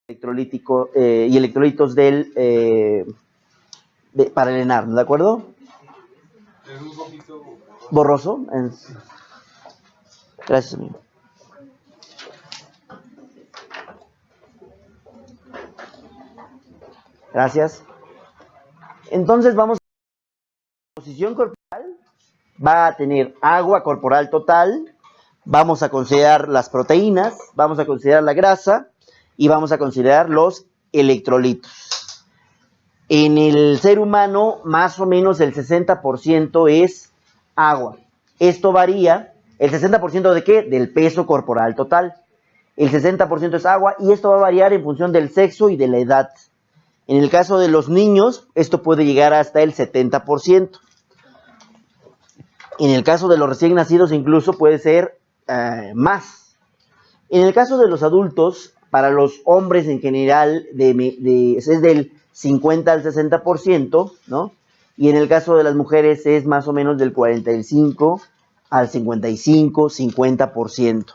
electrolítico y electrolitos para el ENAR, ¿de acuerdo? Es un poquito Borroso. Gracias, amigo. Gracias. Entonces vamos a la composición corporal. Va a tener agua corporal total. Vamos a considerar las proteínas. Vamos a considerar la grasa. Y vamos a considerar los electrolitos. En el ser humano, más o menos el 60% es agua. Esto varía. ¿El 60% de qué? Del peso corporal total. El 60% es agua y esto va a variar en función del sexo y de la edad. En el caso de los niños, esto puede llegar hasta el 70%. En el caso de los recién nacidos, incluso puede ser más. En el caso de los adultos, para los hombres en general, es del 50 al 60%, ¿no? Y en el caso de las mujeres es más o menos del 45 al 55, 50%.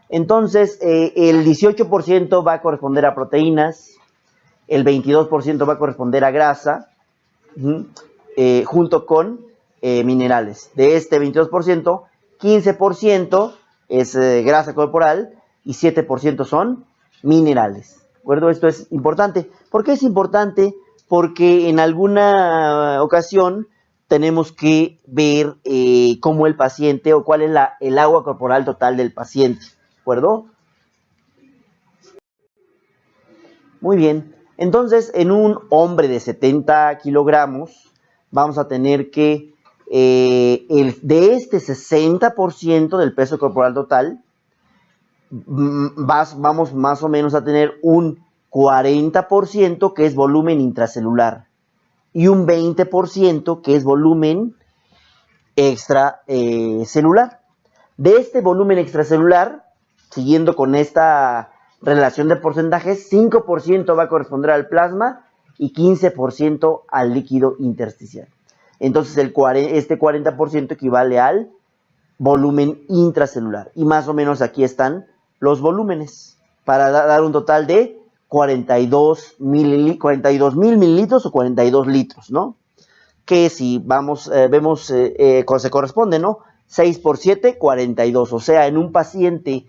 Entonces, el 18% va a corresponder a proteínas, el 22% va a corresponder a grasa, junto con minerales. De este 22%, 15% es grasa corporal y 7% son minerales. ¿De acuerdo? Esto es importante. ¿Por qué es importante? Porque en alguna ocasión tenemos que ver cómo el paciente o cuál es el agua corporal total del paciente. ¿De acuerdo? Muy bien. Entonces, en un hombre de 70 kilogramos, vamos a tener que de este 60% del peso corporal total, vamos más o menos a tener un 40% que es volumen intracelular y un 20% que es volumen extracelular. De este volumen extracelular, siguiendo con esta relación de porcentajes, 5% va a corresponder al plasma y 15% al líquido intersticial. Entonces este 40% equivale al volumen intracelular. Y más o menos aquí están los volúmenes para dar un total de 42 mil mililitros o 42 litros, ¿no? Que si vemos, se corresponde, ¿no? 6 por 7, 42. O sea, en un paciente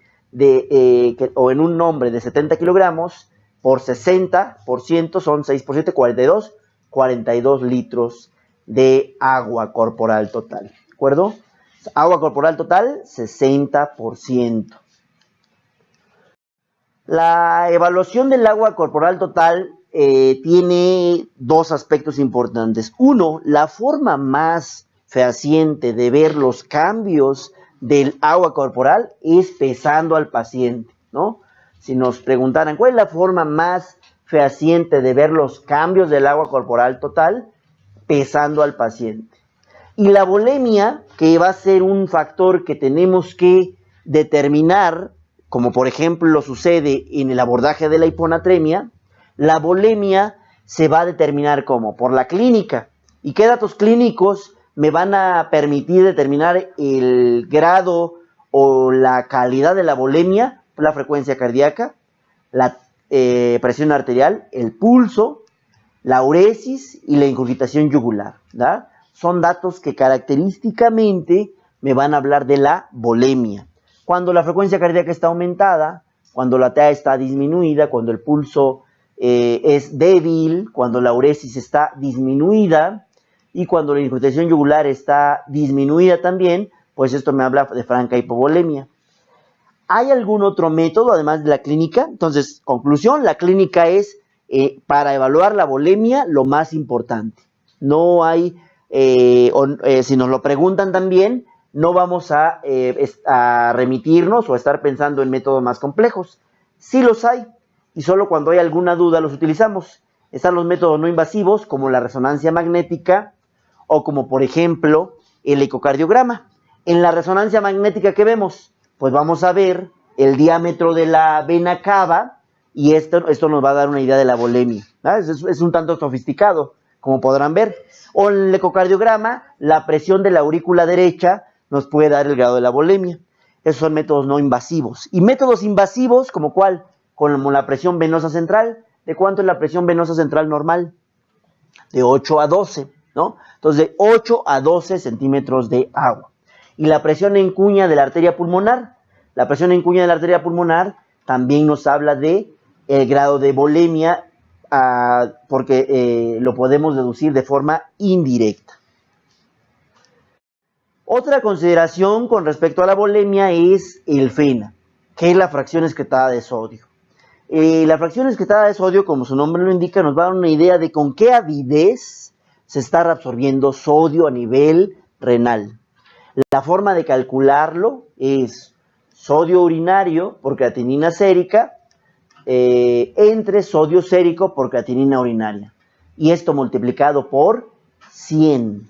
o en un hombre de 70 kilogramos, por 60% son 6 por 7, 42 litros de agua corporal total. ¿De acuerdo? Agua corporal total, 60%. La evaluación del agua corporal total tiene dos aspectos importantes. Uno, la forma más fehaciente de ver los cambios del agua corporal es pesando al paciente, ¿no? Si nos preguntaran cuál es la forma más fehaciente de ver los cambios del agua corporal total, pesando al paciente. Y la volemia, que va a ser un factor que tenemos que determinar, como por ejemplo sucede en el abordaje de la hiponatremia, la volemia se va a determinar ¿cómo? Por la clínica. ¿Y qué datos clínicos me van a permitir determinar el grado o la calidad de la volemia? La frecuencia cardíaca, la presión arterial, el pulso, la uresis y la ingurgitación yugular, ¿verdad? Son datos que característicamente me van a hablar de la volemia. Cuando la frecuencia cardíaca está aumentada, cuando la TA está disminuida, cuando el pulso es débil, cuando la uresis está disminuida y cuando la ingurgitación yugular está disminuida también, pues esto me habla de franca hipovolemia. ¿Hay algún otro método además de la clínica? Entonces, conclusión, la clínica es para evaluar la volemia lo más importante. No hay, si nos lo preguntan también, no vamos a remitirnos o a estar pensando en métodos más complejos. Sí los hay, y solo cuando hay alguna duda los utilizamos. Están los métodos no invasivos, como la resonancia magnética, o como por ejemplo el ecocardiograma. En la resonancia magnética, ¿qué vemos? Pues vamos a ver el diámetro de la vena cava, y esto nos va a dar una idea de la volemia. Es un tanto sofisticado, como podrán ver. O en el ecocardiograma, la presión de la aurícula derecha nos puede dar el grado de la volemia. Esos son métodos no invasivos. Y métodos invasivos, ¿como cuál? como la presión venosa central. ¿De cuánto es la presión venosa central normal? De 8 a 12, ¿no? Entonces, de 8 a 12 centímetros de agua. Y la presión en cuña de la arteria pulmonar. La presión en cuña de la arteria pulmonar también nos habla de el grado de volemia, porque lo podemos deducir de forma indirecta. Otra consideración con respecto a la volemia es el FeNA, que es la fracción excretada de sodio. La fracción excretada de sodio, como su nombre lo indica, nos va a dar una idea de con qué avidez se está reabsorbiendo sodio a nivel renal. La forma de calcularlo es sodio urinario por creatinina sérica entre sodio sérico por creatinina urinaria. Y esto multiplicado por 100.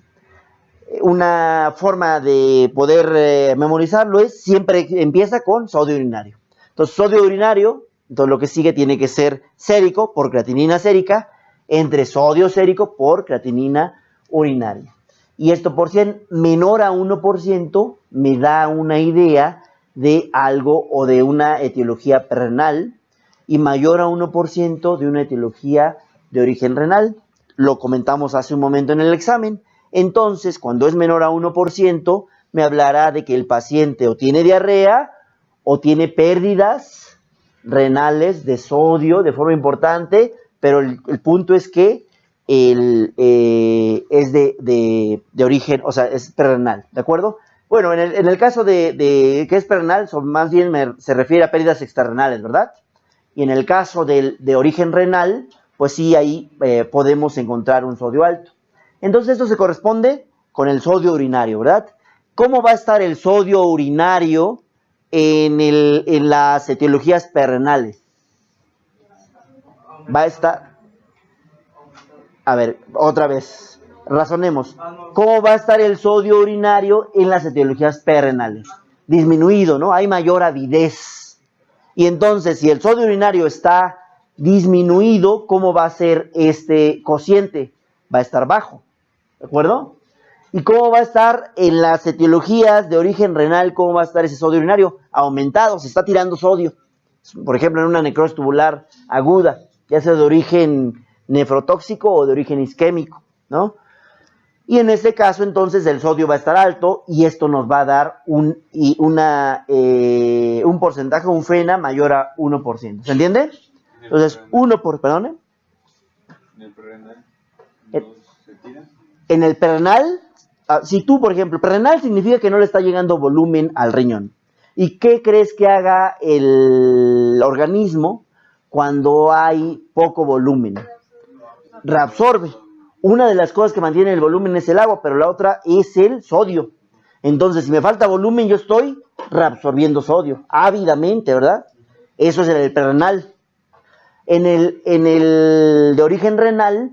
Una forma de poder memorizarlo es siempre empieza con sodio urinario. Entonces, sodio urinario, entonces lo que sigue tiene que ser sérico por creatinina sérica entre sodio sérico por creatinina urinaria. Y esto por 100 menor a 1% me da una idea de algo o de una etiología renal y mayor a 1% de una etiología de origen renal. Lo comentamos hace un momento en el examen. Entonces, cuando es menor a 1%, me hablará de que el paciente o tiene diarrea o tiene pérdidas renales de sodio de forma importante, pero el punto es que es de origen, o sea, es perrenal, ¿de acuerdo? Bueno, en el caso de que es perrenal, más bien se refiere a pérdidas extrarrenales, ¿verdad? Y en el caso de origen renal, pues sí, ahí podemos encontrar un sodio alto. Entonces esto se corresponde con el sodio urinario, ¿verdad? ¿Cómo va a estar el sodio urinario en las etiologías perrenales? Va a estar... A ver, otra vez, razonemos. ¿Cómo va a estar el sodio urinario en las etiologías perrenales? Disminuido, ¿no? Hay mayor avidez. Y entonces, si el sodio urinario está disminuido, ¿cómo va a ser este cociente? Va a estar bajo, ¿de acuerdo? ¿Y cómo va a estar en las etiologías de origen renal? ¿Cómo va a estar ese sodio urinario? Aumentado, se está tirando sodio. Por ejemplo, en una necrosis tubular aguda, ya sea de origen nefrotóxico o de origen isquémico, ¿no? Y en este caso, entonces, el sodio va a estar alto y esto nos va a dar un porcentaje, un FeNA mayor a 1%. ¿Se entiende? Entonces, perdón. ¿En el perrenal no se tira? En el perrenal, si tú, por ejemplo, perrenal significa que no le está llegando volumen al riñón. ¿Y qué crees que haga el organismo cuando hay poco volumen? Reabsorbe. Una de las cosas que mantiene el volumen es el agua, pero la otra es el sodio. Entonces, si me falta volumen, yo estoy reabsorbiendo sodio ávidamente, ¿verdad? Eso es en el perrenal. En el de origen renal,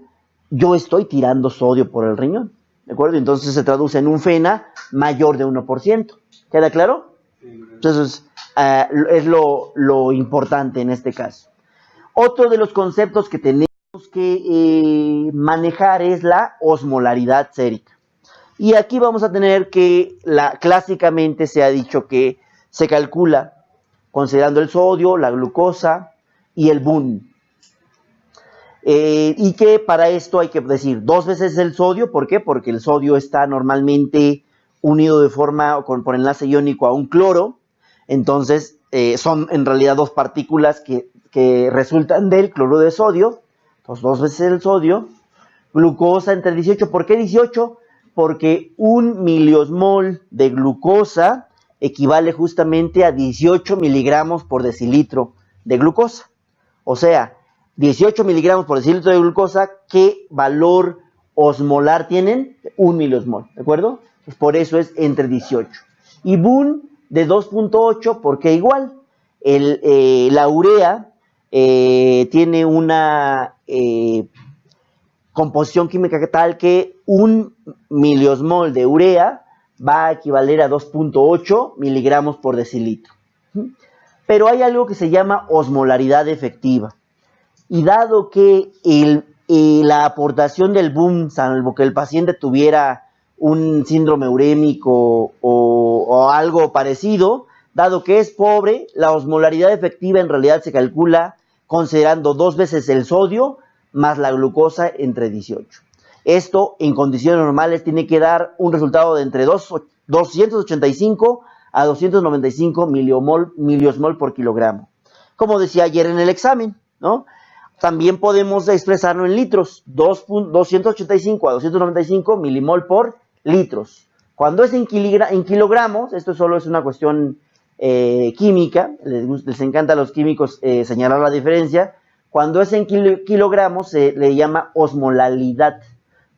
yo estoy tirando sodio por el riñón, ¿de acuerdo? Entonces se traduce en un FeNA mayor de 1%. ¿Queda claro? Entonces, es lo importante en este caso. Otro de los conceptos que tenemos que manejar es la osmolaridad sérica. Y aquí vamos a tener que, clásicamente se ha dicho que se calcula considerando el sodio, la glucosa y el BUN. Y que para esto hay que decir 2 veces el sodio. ¿Por qué? Porque el sodio está normalmente unido de forma por enlace iónico a un cloro. Entonces son en realidad 2 partículas que resultan del cloruro de sodio. Entonces 2 veces el sodio. Glucosa entre 18. ¿Por qué 18? Porque 1 miliosmol de glucosa equivale justamente a 18 miligramos por decilitro de glucosa. O sea, 18 miligramos por decilitro de glucosa, ¿qué valor osmolar tienen? 1 miliosmol, ¿de acuerdo? Pues por eso es entre 18. Y BUN de 2.8, porque igual, la urea tiene una composición química tal que 1 miliosmol de urea va a equivaler a 2.8 miligramos por decilitro. Pero hay algo que se llama osmolaridad efectiva. Y dado que la aportación del BUN, salvo que el paciente tuviera un síndrome urémico o algo parecido, Dado que es pobre, la osmolaridad efectiva en realidad se calcula considerando 2 veces el sodio más la glucosa entre 18. Esto en condiciones normales tiene que dar un resultado de entre 285 a 295 miliosmol por kilogramo. Como decía ayer en el examen, ¿no? También podemos expresarlo en litros, 285 a 295 milimol por litros. Cuando es en kilogramos, esto solo es una cuestión química, les encanta a los químicos señalar la diferencia. Cuando es en kilogramos se le llama osmolaridad.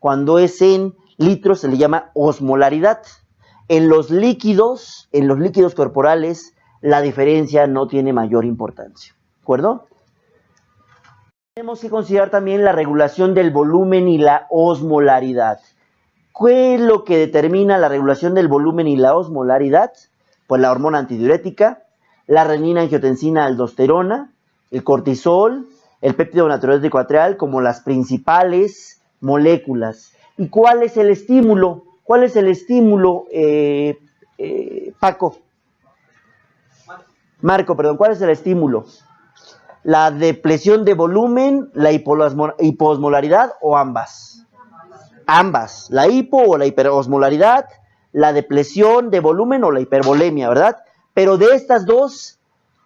Cuando es en litros se le llama osmolaridad. En los líquidos corporales, la diferencia no tiene mayor importancia. ¿De acuerdo? Tenemos que considerar también la regulación del volumen y la osmolaridad. ¿Qué es lo que determina la regulación del volumen y la osmolaridad? Pues la hormona antidiurética, la renina-angiotensina-aldosterona, el cortisol, el péptido natriurético atrial como las principales moléculas. ¿Y cuál es el estímulo? ¿Cuál es el estímulo, Paco? Marco, perdón, ¿cuál es el estímulo? ¿La depresión de volumen, la hipoosmolaridad o ambas? Ambas, la hipo o la hiperosmolaridad, la depresión de volumen o la hipervolemia, ¿verdad? Pero de estas dos,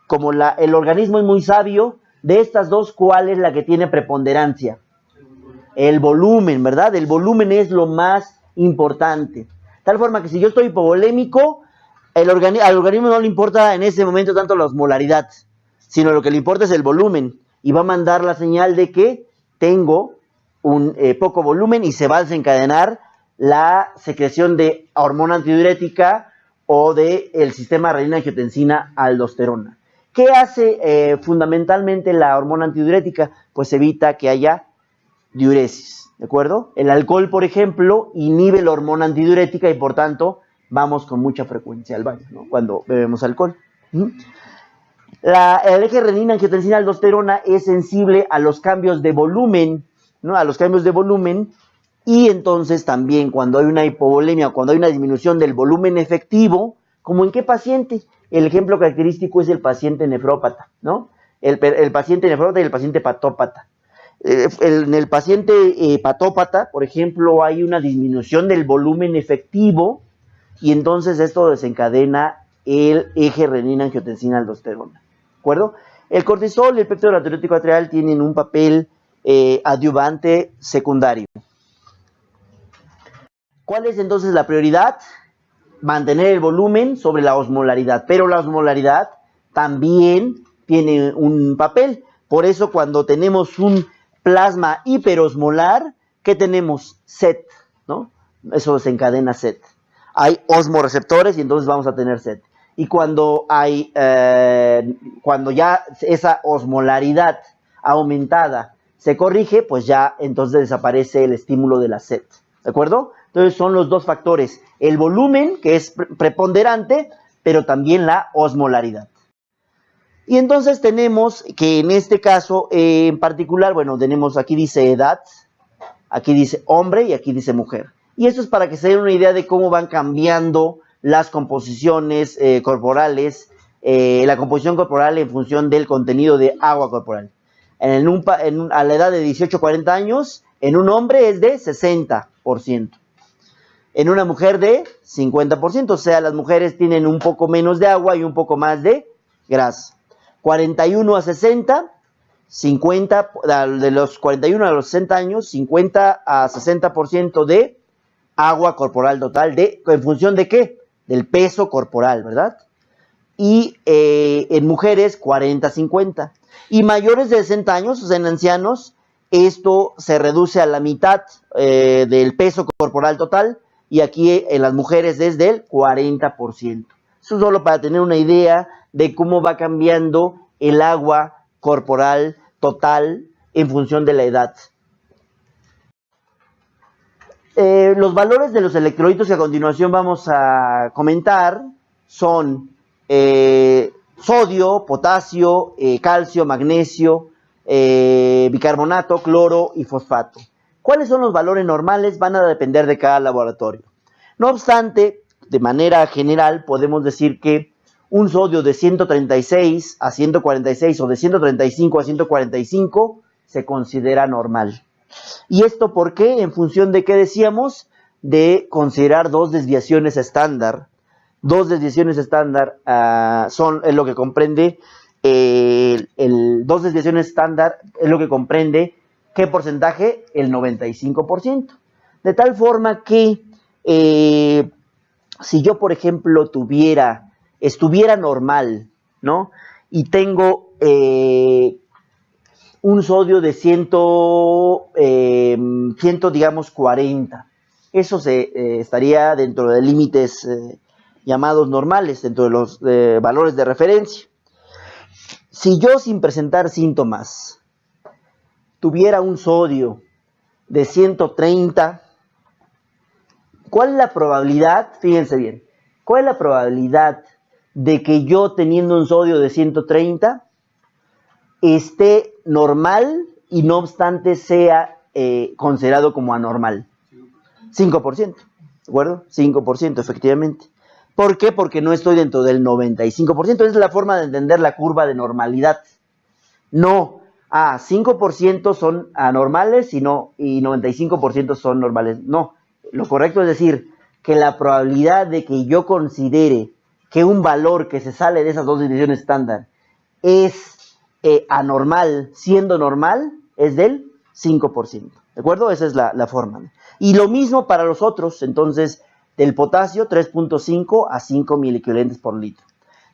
como el organismo es muy sabio, de estas dos, ¿cuál es la que tiene preponderancia? El volumen, ¿verdad? El volumen es lo más importante. Tal forma que si yo estoy hipovolémico, al organismo no le importa en ese momento tanto la osmolaridad, sino lo que le importa es el volumen. Y va a mandar la señal de que tengo un poco volumen y se va a desencadenar la secreción de hormona antidiurética o del sistema renina-angiotensina-aldosterona. ¿Qué hace fundamentalmente la hormona antidiurética? Pues evita que haya diuresis, ¿de acuerdo? El alcohol, por ejemplo, inhibe la hormona antidiurética y por tanto vamos con mucha frecuencia al baño, ¿no? Cuando bebemos alcohol. El eje renina-angiotensina-aldosterona es sensible a los cambios de volumen, ¿no? A los cambios de volumen, y entonces también cuando hay una hipovolemia o cuando hay una disminución del volumen efectivo, ¿como en qué paciente? El ejemplo característico es el paciente nefrópata, ¿no? El paciente nefrópata y el paciente patópata. En el paciente patópata, por ejemplo, hay una disminución del volumen efectivo y entonces esto desencadena el eje renina-angiotensina-aldosterona. ¿De acuerdo? El cortisol y el péptido natriurético atrial tienen un papel adyuvante secundario. ¿Cuál es entonces la prioridad? Mantener el volumen sobre la osmolaridad, pero la osmolaridad también tiene un papel. Por eso cuando tenemos un plasma hiperosmolar, ¿qué tenemos? SET, ¿no? Eso desencadena SET. Hay osmoreceptores y entonces vamos a tener SET. Y cuando ya esa osmolaridad aumentada se corrige, pues ya entonces desaparece el estímulo de la SET. ¿De acuerdo? Entonces son los dos factores, el volumen, que es preponderante, pero también la osmolaridad. Y entonces tenemos que en este caso en particular, bueno, tenemos aquí dice edad, aquí dice hombre y aquí dice mujer. Y esto es para que se den una idea de cómo van cambiando las composiciones corporales, la composición corporal en función del contenido de agua corporal. A la edad de 18 a 40 años, en un hombre es de 60%. En una mujer de 50%, o sea, las mujeres tienen un poco menos de agua y un poco más de grasa. 41 a 60, 50, de los 41 a los 60 años, 50 a 60% de agua corporal total, ¿en función de qué? Del peso corporal, ¿verdad? Y en mujeres, 40 a 50. Y mayores de 60 años, o sea, en ancianos, esto se reduce a la mitad del peso corporal total, y aquí en las mujeres es del 40%. Eso solo para tener una idea de cómo va cambiando el agua corporal total en función de la edad. Los valores de los electrolitos que a continuación vamos a comentar son sodio, potasio, calcio, magnesio, bicarbonato, cloro y fosfato. ¿Cuáles son los valores normales? Van a depender de cada laboratorio. No obstante, de manera general, podemos decir que un sodio de 136 a 146 o de 135 a 145 se considera normal. ¿Y esto por qué? En función de qué decíamos, de considerar dos desviaciones estándar. Dos desviaciones estándar es lo que comprende, dos desviaciones estándar es lo que comprende, ¿qué porcentaje? El 95%. De tal forma que si yo, por ejemplo, estuviera normal, ¿no? Y tengo un sodio de 100, digamos, 40. Eso estaría dentro de límites llamados normales, dentro de los valores de referencia. Si yo, sin presentar síntomas, tuviera un sodio de 130, ¿cuál es la probabilidad? Fíjense bien, ¿cuál es la probabilidad de que yo, teniendo un sodio de 130, esté normal y no obstante sea considerado como anormal? 5%, ¿de acuerdo? 5%, efectivamente. ¿Por qué? Porque no estoy dentro del 95%. Esa es la forma de entender la curva de normalidad. No, 5% son anormales y 95% son normales. No, lo correcto es decir que la probabilidad de que yo considere que un valor que se sale de esas dos divisiones estándar es anormal siendo normal es del 5%. ¿De acuerdo? Esa es la forma. Y lo mismo para los otros. Entonces, del potasio 3.5 a 5 milequivalentes por litro.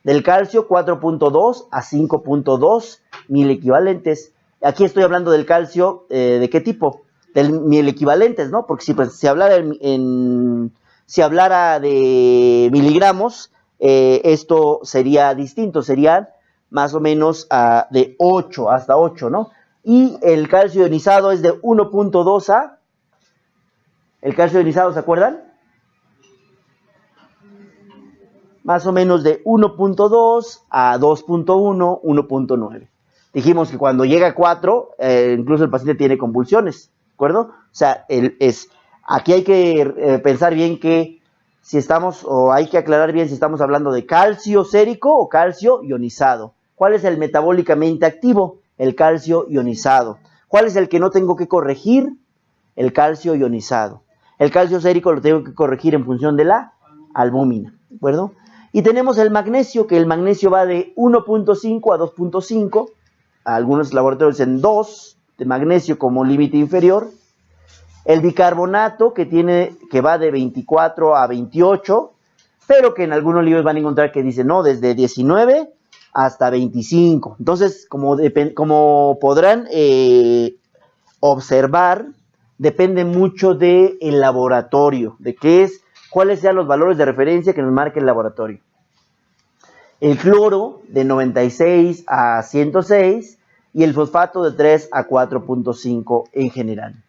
Del calcio 4.2 a 5.2 milequivalentes. Aquí estoy hablando del calcio, ¿de qué tipo? Del milequivalentes, ¿no? Porque si hablara de miligramos, esto sería distinto, serían más o menos de 8 hasta 8, ¿no? Y el calcio ionizado es de 1.2 a... ¿El calcio ionizado se acuerdan? Más o menos de 1.2 a 2.1, 1.9. Dijimos que cuando llega a 4, incluso el paciente tiene convulsiones, ¿de acuerdo? O sea, aquí hay que pensar bien que hay que aclarar bien si estamos hablando de calcio sérico o calcio ionizado. ¿Cuál es el metabólicamente activo? El calcio ionizado. ¿Cuál es el que no tengo que corregir? El calcio ionizado. El calcio sérico lo tengo que corregir en función de la albúmina, ¿de acuerdo? Y tenemos el magnesio, que el magnesio va de 1.5 a 2.5. Algunos laboratorios en 2 de magnesio como límite inferior. El bicarbonato, que va de 24 a 28, pero que en algunos libros van a encontrar que dice, no, desde 19 hasta 25. Entonces, como podrán observar, depende mucho del laboratorio, de cuáles sean los valores de referencia que nos marque el laboratorio. El cloro de 96 a 106 y el fosfato de 3 a 4.5 en general.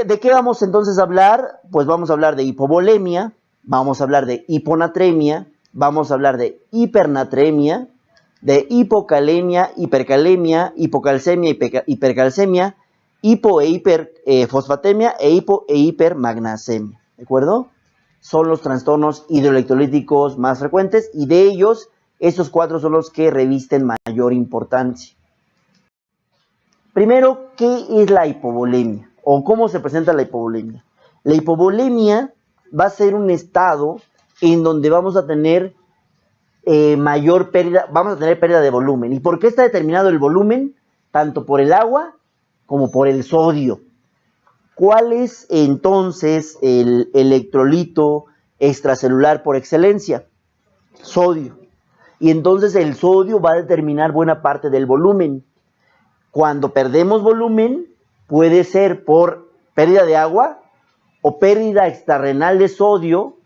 ¿De qué vamos entonces a hablar? Pues vamos a hablar de hipovolemia, vamos a hablar de hiponatremia, vamos a hablar de hipernatremia, de hipocalemia, hipercalemia, hipocalcemia, hipercalcemia, hipo e hiperfosfatemia e hipo e hipermagnesemia, ¿de acuerdo? Son los trastornos hidroelectrolíticos más frecuentes y de ellos, estos 4 son los que revisten mayor importancia. Primero, ¿qué es la hipovolemia? ¿O cómo se presenta la hipovolemia? La hipovolemia va a ser un estado en donde vamos a tener mayor pérdida, vamos a tener pérdida de volumen. ¿Y por qué está determinado el volumen? Tanto por el agua como por el sodio. ¿Cuál es entonces el electrolito extracelular por excelencia? Sodio. Y entonces el sodio va a determinar buena parte del volumen. Cuando perdemos volumen, puede ser por pérdida de agua o pérdida extrarrenal de sodio,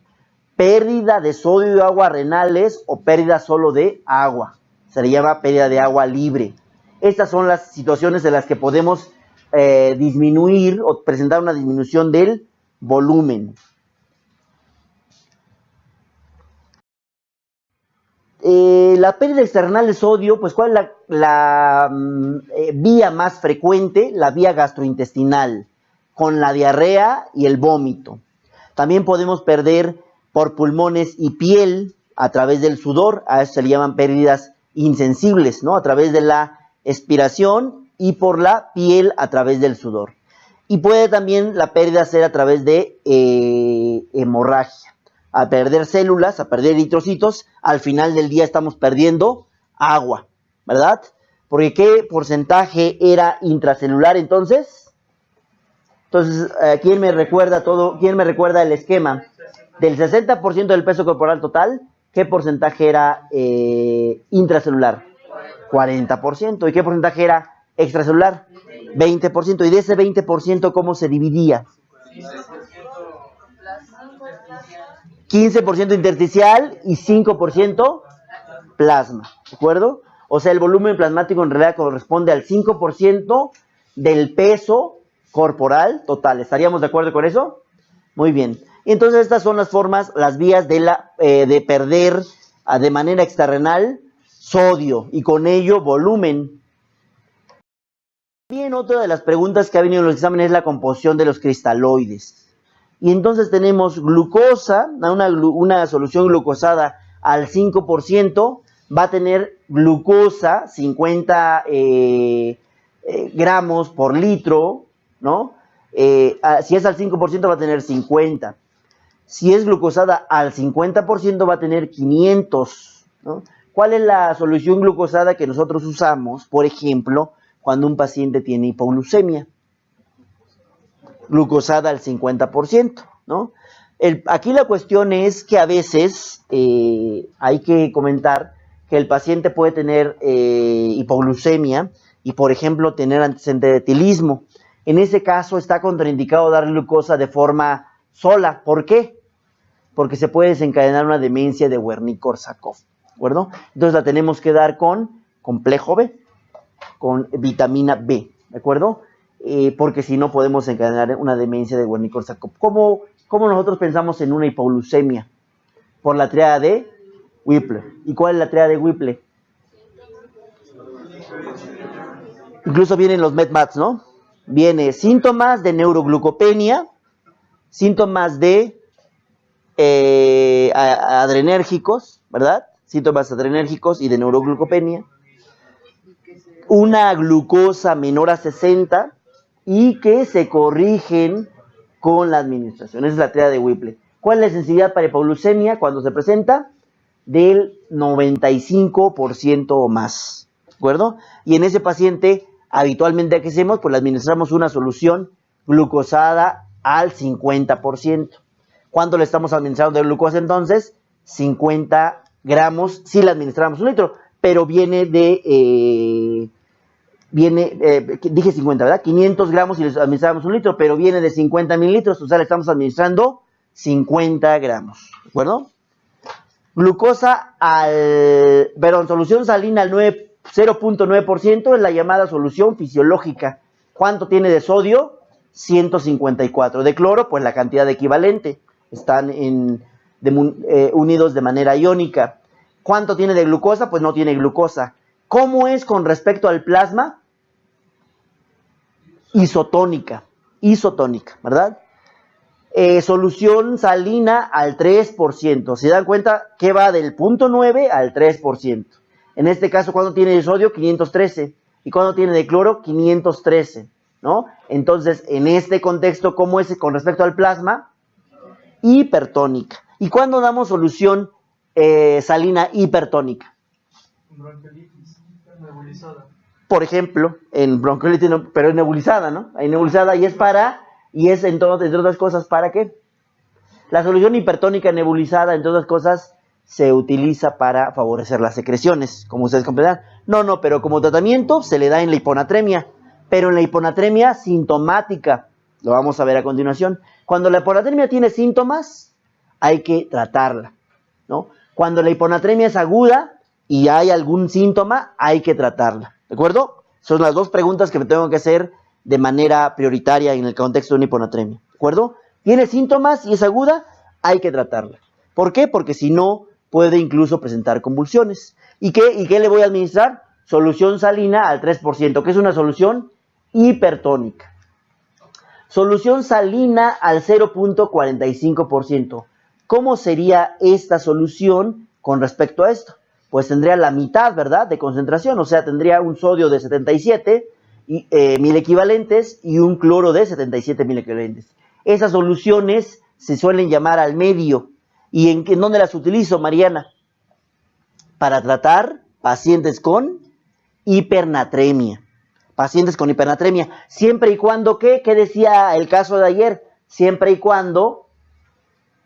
pérdida de sodio y agua renales o pérdida solo de agua. Se le llama pérdida de agua libre. Estas son las situaciones en las que podemos disminuir o presentar una disminución del volumen. La pérdida external de sodio, pues ¿cuál es la vía más frecuente? La vía gastrointestinal, con la diarrea y el vómito. También podemos perder por pulmones y piel, a través del sudor, a eso se le llaman pérdidas insensibles, ¿no? A través de la expiración y por la piel a través del sudor. Y puede también la pérdida ser a través de hemorragia. A perder células, a perder eritrocitos, al final del día estamos perdiendo agua, ¿verdad? Porque ¿qué porcentaje era intracelular entonces? Entonces, ¿quién me recuerda todo? ¿Quién me recuerda el esquema? Del 60% del peso corporal total, ¿qué porcentaje era intracelular? 40%. ¿Y qué porcentaje era extracelular? 20%. ¿Y de ese 20% cómo se dividía? 15% intersticial y 5% plasma, ¿de acuerdo? O sea, el volumen plasmático en realidad corresponde al 5% del peso corporal total. ¿Estaríamos de acuerdo con eso? Muy bien. Entonces estas son las formas, las vías de perder de manera extrarrenal sodio y con ello volumen. Bien, otra de las preguntas que ha venido en los exámenes es la composición de los cristaloides. Y entonces tenemos glucosa, una solución glucosada al 5%, va a tener glucosa 50 gramos por litro, ¿no? Si es al 5% va a tener 50. Si es glucosada al 50% va a tener 500, ¿no? ¿Cuál es la solución glucosada que nosotros usamos, por ejemplo, cuando un paciente tiene hipoglucemia? Glucosada al 50%, ¿no? Aquí la cuestión es que a veces hay que comentar que el paciente puede tener hipoglucemia y, por ejemplo, tener antecedente de etilismo. En ese caso está contraindicado dar glucosa de forma sola. ¿Por qué? Porque se puede desencadenar una demencia de Wernicke-Korsakoff, ¿de acuerdo? Entonces la tenemos que dar con complejo B, con vitamina B, ¿de acuerdo? Porque si no podemos desencadenar una demencia de Wernicke-Korsakoff. ¿Cómo nosotros pensamos en una hipoglucemia? Por la triada de Whipple. ¿Y cuál es la triada de Whipple? Incluso vienen los MEDMATs, ¿no? Viene síntomas de neuroglucopenia, síntomas de adrenérgicos, ¿verdad? Síntomas adrenérgicos y de neuroglucopenia. Una glucosa menor a 60 y que se corrigen con la administración. Esa es la triada de Whipple. ¿Cuál es la sensibilidad para hipoglucemia cuando se presenta? Del 95% o más, ¿de acuerdo? Y en ese paciente, habitualmente, ¿qué hacemos? Pues le administramos una solución glucosada al 50%. ¿Cuánto le estamos administrando de glucosa entonces? 50 gramos si le administramos 1 litro, pero viene de... dije 50, ¿verdad? 500 gramos si les administramos 1 litro, pero viene de 50 mililitros, o sea, le estamos administrando 50 gramos, ¿de acuerdo? Glucosa solución salina al 0.9% es la llamada solución fisiológica. ¿Cuánto tiene de sodio? 154. De cloro, pues la cantidad equivalente. Están unidos de manera iónica. ¿Cuánto tiene de glucosa? Pues no tiene glucosa. ¿Cómo es con respecto al plasma? Isotónica, ¿verdad? Solución salina al 3%. ¿Se dan cuenta que va del 0.9 al 3%? En este caso, ¿cuánto tiene de sodio? 513. ¿Y cuánto tiene de cloro? 513, ¿no? Entonces, en este contexto, ¿cómo es con respecto al plasma? Hipertónica. ¿Y cuándo damos solución salina hipertónica? Bronquiolitis nebulizada. Por ejemplo, en bronquiolitis, pero es nebulizada, ¿no? Hay nebulizada y es entre otras cosas, ¿para qué? La solución hipertónica nebulizada, entre otras cosas, se utiliza para favorecer las secreciones, como ustedes comprenderán. No, pero como tratamiento se le da en la hiponatremia, pero en la hiponatremia sintomática, lo vamos a ver a continuación. Cuando la hiponatremia tiene síntomas, hay que tratarla, ¿no? Cuando la hiponatremia es aguda y hay algún síntoma, hay que tratarla, ¿de acuerdo? Son las dos preguntas que me tengo que hacer de manera prioritaria en el contexto de una hiponatremia, ¿de acuerdo? Tiene síntomas y es aguda, hay que tratarla. ¿Por qué? Porque si no, puede incluso presentar convulsiones. ¿Y qué le voy a administrar? Solución salina al 3%, que es una solución hipertónica. Solución salina al 0.45%. ¿Cómo sería esta solución con respecto a esto? Pues tendría la mitad, ¿verdad?, de concentración, o sea, tendría un sodio de 77 mil equivalentes y un cloro de 77 mil equivalentes. Esas soluciones se suelen llamar al medio. ¿Y en dónde las utilizo, Mariana? Para tratar pacientes con hipernatremia. Pacientes con hipernatremia, siempre y cuando, ¿qué decía el caso de ayer? Siempre y cuando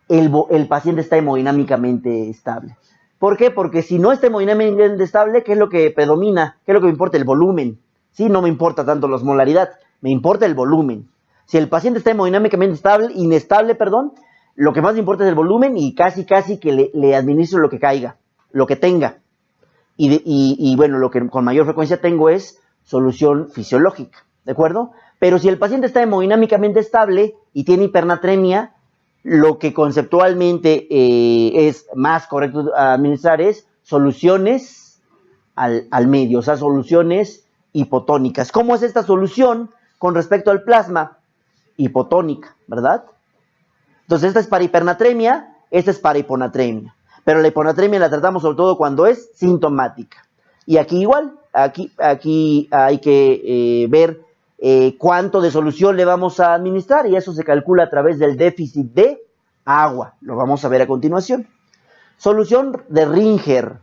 el paciente está hemodinámicamente estable. ¿Por qué? Porque si no está hemodinámicamente estable, ¿qué es lo que predomina? ¿Qué es lo que me importa? El volumen. Sí, no me importa tanto la osmolaridad, me importa el volumen. Si el paciente está hemodinámicamente inestable, lo que más me importa es el volumen y casi que le administro lo que caiga, lo que tenga. Y bueno, lo que con mayor frecuencia tengo es solución fisiológica, ¿de acuerdo? Pero si el paciente está hemodinámicamente estable y tiene hipernatremia, lo que conceptualmente es más correcto administrar es soluciones al medio, o sea, soluciones hipotónicas. ¿Cómo es esta solución con respecto al plasma? Hipotónica, ¿verdad? Entonces, esta es para hipernatremia, esta es para hiponatremia. Pero la hiponatremia la tratamos sobre todo cuando es sintomática. Y aquí igual, aquí hay que ver cuánto de solución le vamos a administrar y eso se calcula a través del déficit de agua. Lo vamos a ver a continuación. Solución de Ringer.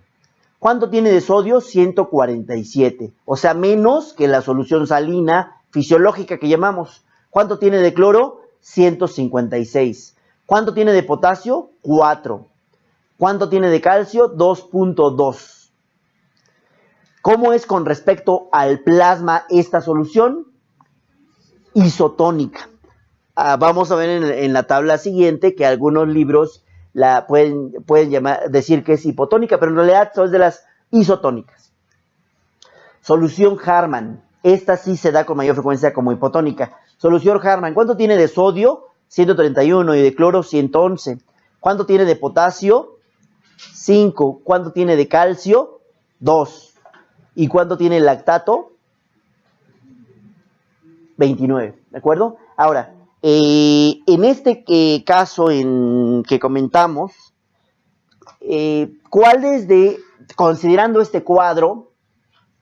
¿Cuánto tiene de sodio? 147. O sea, menos que la solución salina fisiológica que llamamos. ¿Cuánto tiene de cloro? 156. ¿Cuánto tiene de potasio? 4. ¿Cuánto tiene de calcio? 2.2. ¿Cómo es con respecto al plasma esta solución? Isotónica. Vamos a ver en la tabla siguiente que algunos libros la pueden decir que es hipotónica, pero en realidad son de las isotónicas. Solución Harman. Esta sí se da con mayor frecuencia como hipotónica. Solución Harman. ¿Cuánto tiene de sodio? 131 y de cloro 111. ¿Cuánto tiene de potasio? 5. ¿Cuánto tiene de calcio? 2. ¿Y cuánto tiene el lactato? 29, ¿de acuerdo? Ahora, en este caso que comentamos, considerando este cuadro,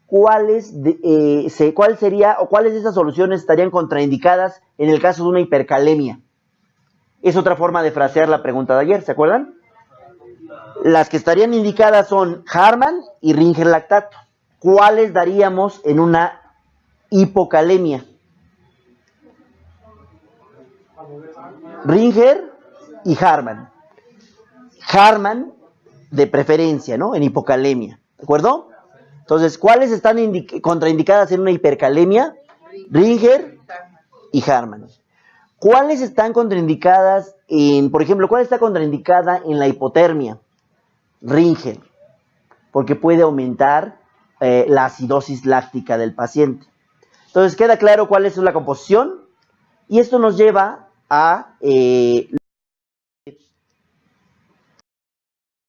cuáles de esas soluciones estarían contraindicadas en el caso de una hipercalemia? Es otra forma de frasear la pregunta de ayer, ¿se acuerdan? Las que estarían indicadas son Harman y Ringer lactato. ¿Cuáles daríamos en una hipocalemia? Ringer y Harman. Harman de preferencia, ¿no? En hipocalemia, ¿de acuerdo? Entonces, ¿cuáles están contraindicadas en una hipercalemia? Ringer y Harman. ¿Cuáles están contraindicadas por ejemplo, cuál está contraindicada en la hipotermia? Ringer, porque puede aumentar la acidosis láctica del paciente. Entonces, queda claro cuál es la composición y esto nos lleva a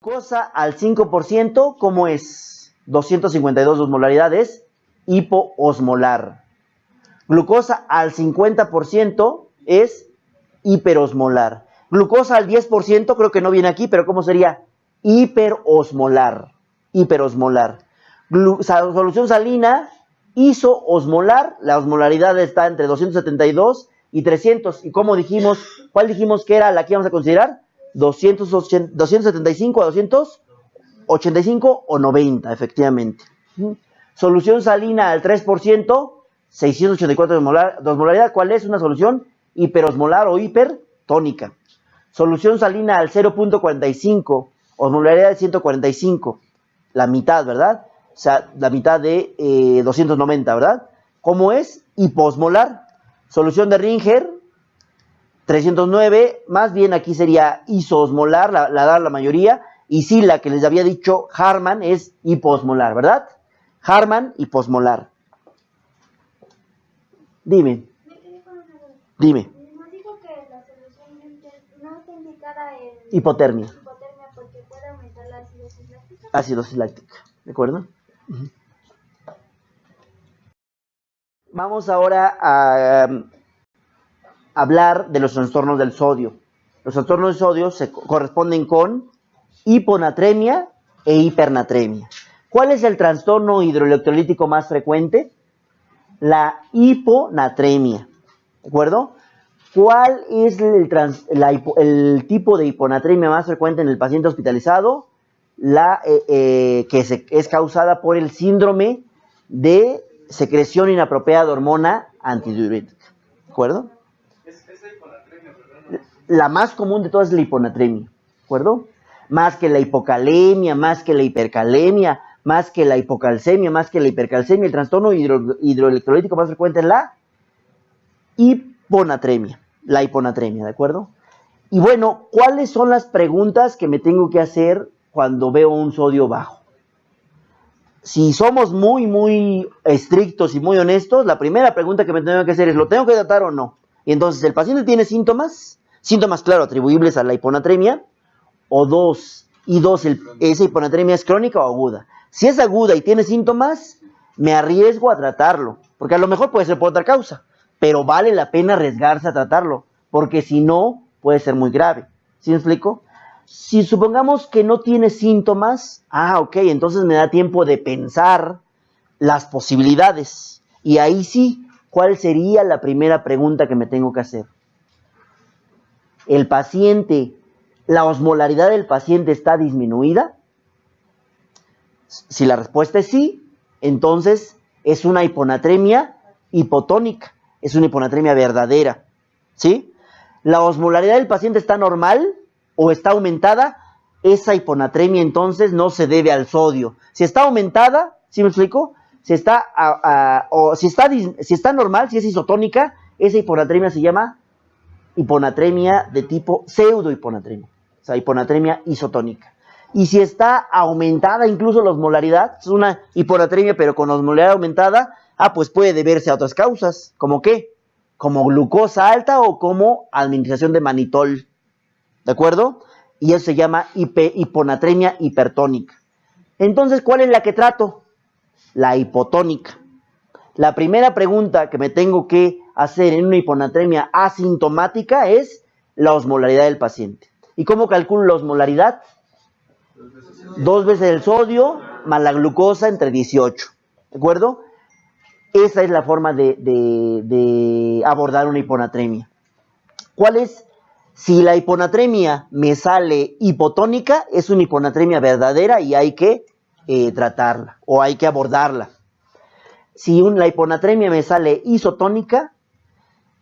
glucosa al 5%, ¿cómo es? 252 osmolaridades, hipoosmolar. Glucosa al 50% es hiperosmolar. Glucosa al 10%, creo que no viene aquí, pero ¿cómo sería? Hiperosmolar. Hiperosmolar. Solución salina, isoosmolar, la osmolaridad está entre 272 y 300. ¿Y cómo dijimos? ¿Cuál dijimos que era la que íbamos a considerar? 275 a 285 o 90, efectivamente. Solución salina al 3%, 684 de osmolaridad. ¿Cuál es? Una solución hiperosmolar o hipertónica. Solución salina al 0.45, osmolaridad de 145. La mitad, ¿verdad? O sea, la mitad de 290, ¿verdad? ¿Cómo es? Hiposmolar. Solución de Ringer, 309, más bien aquí sería isoosmolar, la mayoría, y sí, la que les había dicho Harman es hiposmolar, ¿verdad? Harman, hiposmolar. Dime. Dime. Nos dijo que la solución no está indicada en Hipotermia. hipotermia porque puede aumentar la acidosis láctica. Acidosis láctica, ¿de acuerdo? Vamos ahora a hablar de los trastornos del sodio. Los trastornos del sodio se corresponden con hiponatremia e hipernatremia. ¿Cuál es el trastorno hidroelectrolítico más frecuente? La hiponatremia, ¿de acuerdo? ¿Cuál es el tipo de hiponatremia más frecuente en el paciente hospitalizado? Es causada por el síndrome de secreción inapropiada de hormona antidiurética, ¿de acuerdo? Esa hiponatremia, ¿verdad? La más común de todas es la hiponatremia, ¿de acuerdo? Más que la hipocalemia, más que la hipercalemia, más que la hipocalcemia, más que la hipercalcemia, el trastorno hidroelectrolítico más frecuente es la hiponatremia, ¿de acuerdo? Y bueno, ¿cuáles son las preguntas que me tengo que hacer cuando veo un sodio bajo? Si somos muy estrictos y muy honestos, la primera pregunta que me tengo que hacer es, ¿lo tengo que tratar o no? Y entonces, ¿el paciente tiene síntomas? Síntomas, claro, atribuibles a la hiponatremia, esa hiponatremia es crónica o aguda. Si es aguda y tiene síntomas, me arriesgo a tratarlo, porque a lo mejor puede ser por otra causa, pero vale la pena arriesgarse a tratarlo, porque si no, puede ser muy grave. ¿Sí me explico? Si supongamos que no tiene síntomas, ok, entonces me da tiempo de pensar las posibilidades. Y ahí sí, ¿cuál sería la primera pregunta que me tengo que hacer? ¿El paciente, la osmolaridad del paciente está disminuida? Si la respuesta es sí, entonces es una hiponatremia hipotónica, es una hiponatremia verdadera, ¿sí? La osmolaridad del paciente está normal o está aumentada, esa hiponatremia entonces no se debe al sodio. Si está aumentada, ¿sí me explico? Si está normal, si es isotónica, esa hiponatremia se llama hiponatremia de tipo pseudohiponatremia, o sea, hiponatremia isotónica. Y si está aumentada incluso la osmolaridad, es una hiponatremia pero con osmolaridad aumentada, pues puede deberse a otras causas, ¿como qué? Como glucosa alta o como administración de manitol, ¿de acuerdo? Y eso se llama hiponatremia hipertónica. Entonces, ¿cuál es la que trato? La hipotónica. La primera pregunta que me tengo que hacer en una hiponatremia asintomática es la osmolaridad del paciente. ¿Y cómo calculo la osmolaridad? 2 veces el sodio más la glucosa entre 18, ¿de acuerdo? Esa es la forma de abordar una hiponatremia. ¿Cuál es? Si la hiponatremia me sale hipotónica, es una hiponatremia verdadera y hay que tratarla o hay que abordarla. Si la hiponatremia me sale isotónica,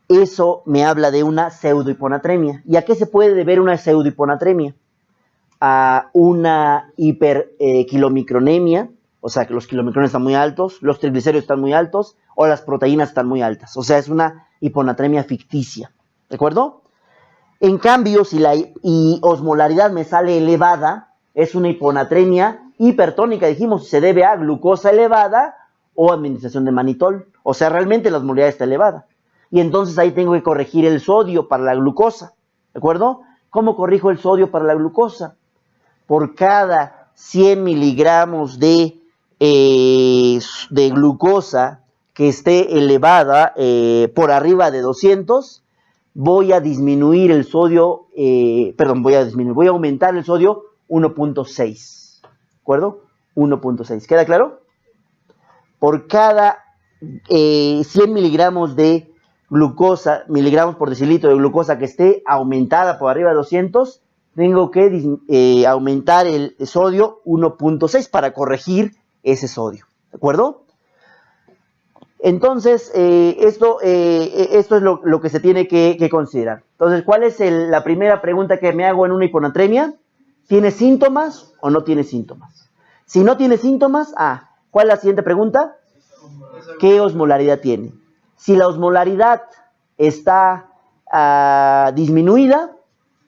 eso me habla de una pseudohiponatremia. ¿Y a qué se puede deber una pseudohiponatremia? A una hiperquilomicronemia, o sea que los kilomicrones están muy altos, los triglicéridos están muy altos o las proteínas están muy altas. O sea, es una hiponatremia ficticia, ¿de acuerdo? En cambio, si la osmolaridad me sale elevada, es una hiponatremia hipertónica, dijimos, se debe a glucosa elevada o administración de manitol. O sea, realmente la osmolaridad está elevada. Y entonces ahí tengo que corregir el sodio para la glucosa, ¿de acuerdo? ¿Cómo corrijo el sodio para la glucosa? Por cada 100 miligramos de glucosa que esté elevada por arriba de 200, voy a disminuir el sodio, voy a aumentar el sodio 1.6, ¿de acuerdo? 1.6, ¿queda claro? Por cada 100 miligramos de glucosa, miligramos por decilitro de glucosa que esté aumentada por arriba de 200, tengo que aumentar el sodio 1.6 para corregir ese sodio, ¿de acuerdo? Entonces, esto es lo que se tiene que considerar. Entonces, ¿cuál es la primera pregunta que me hago en una hiponatremia? ¿Tiene síntomas o no tiene síntomas? Si no tiene síntomas, ¿cuál es la siguiente pregunta? ¿Qué osmolaridad tiene? Si la osmolaridad está disminuida,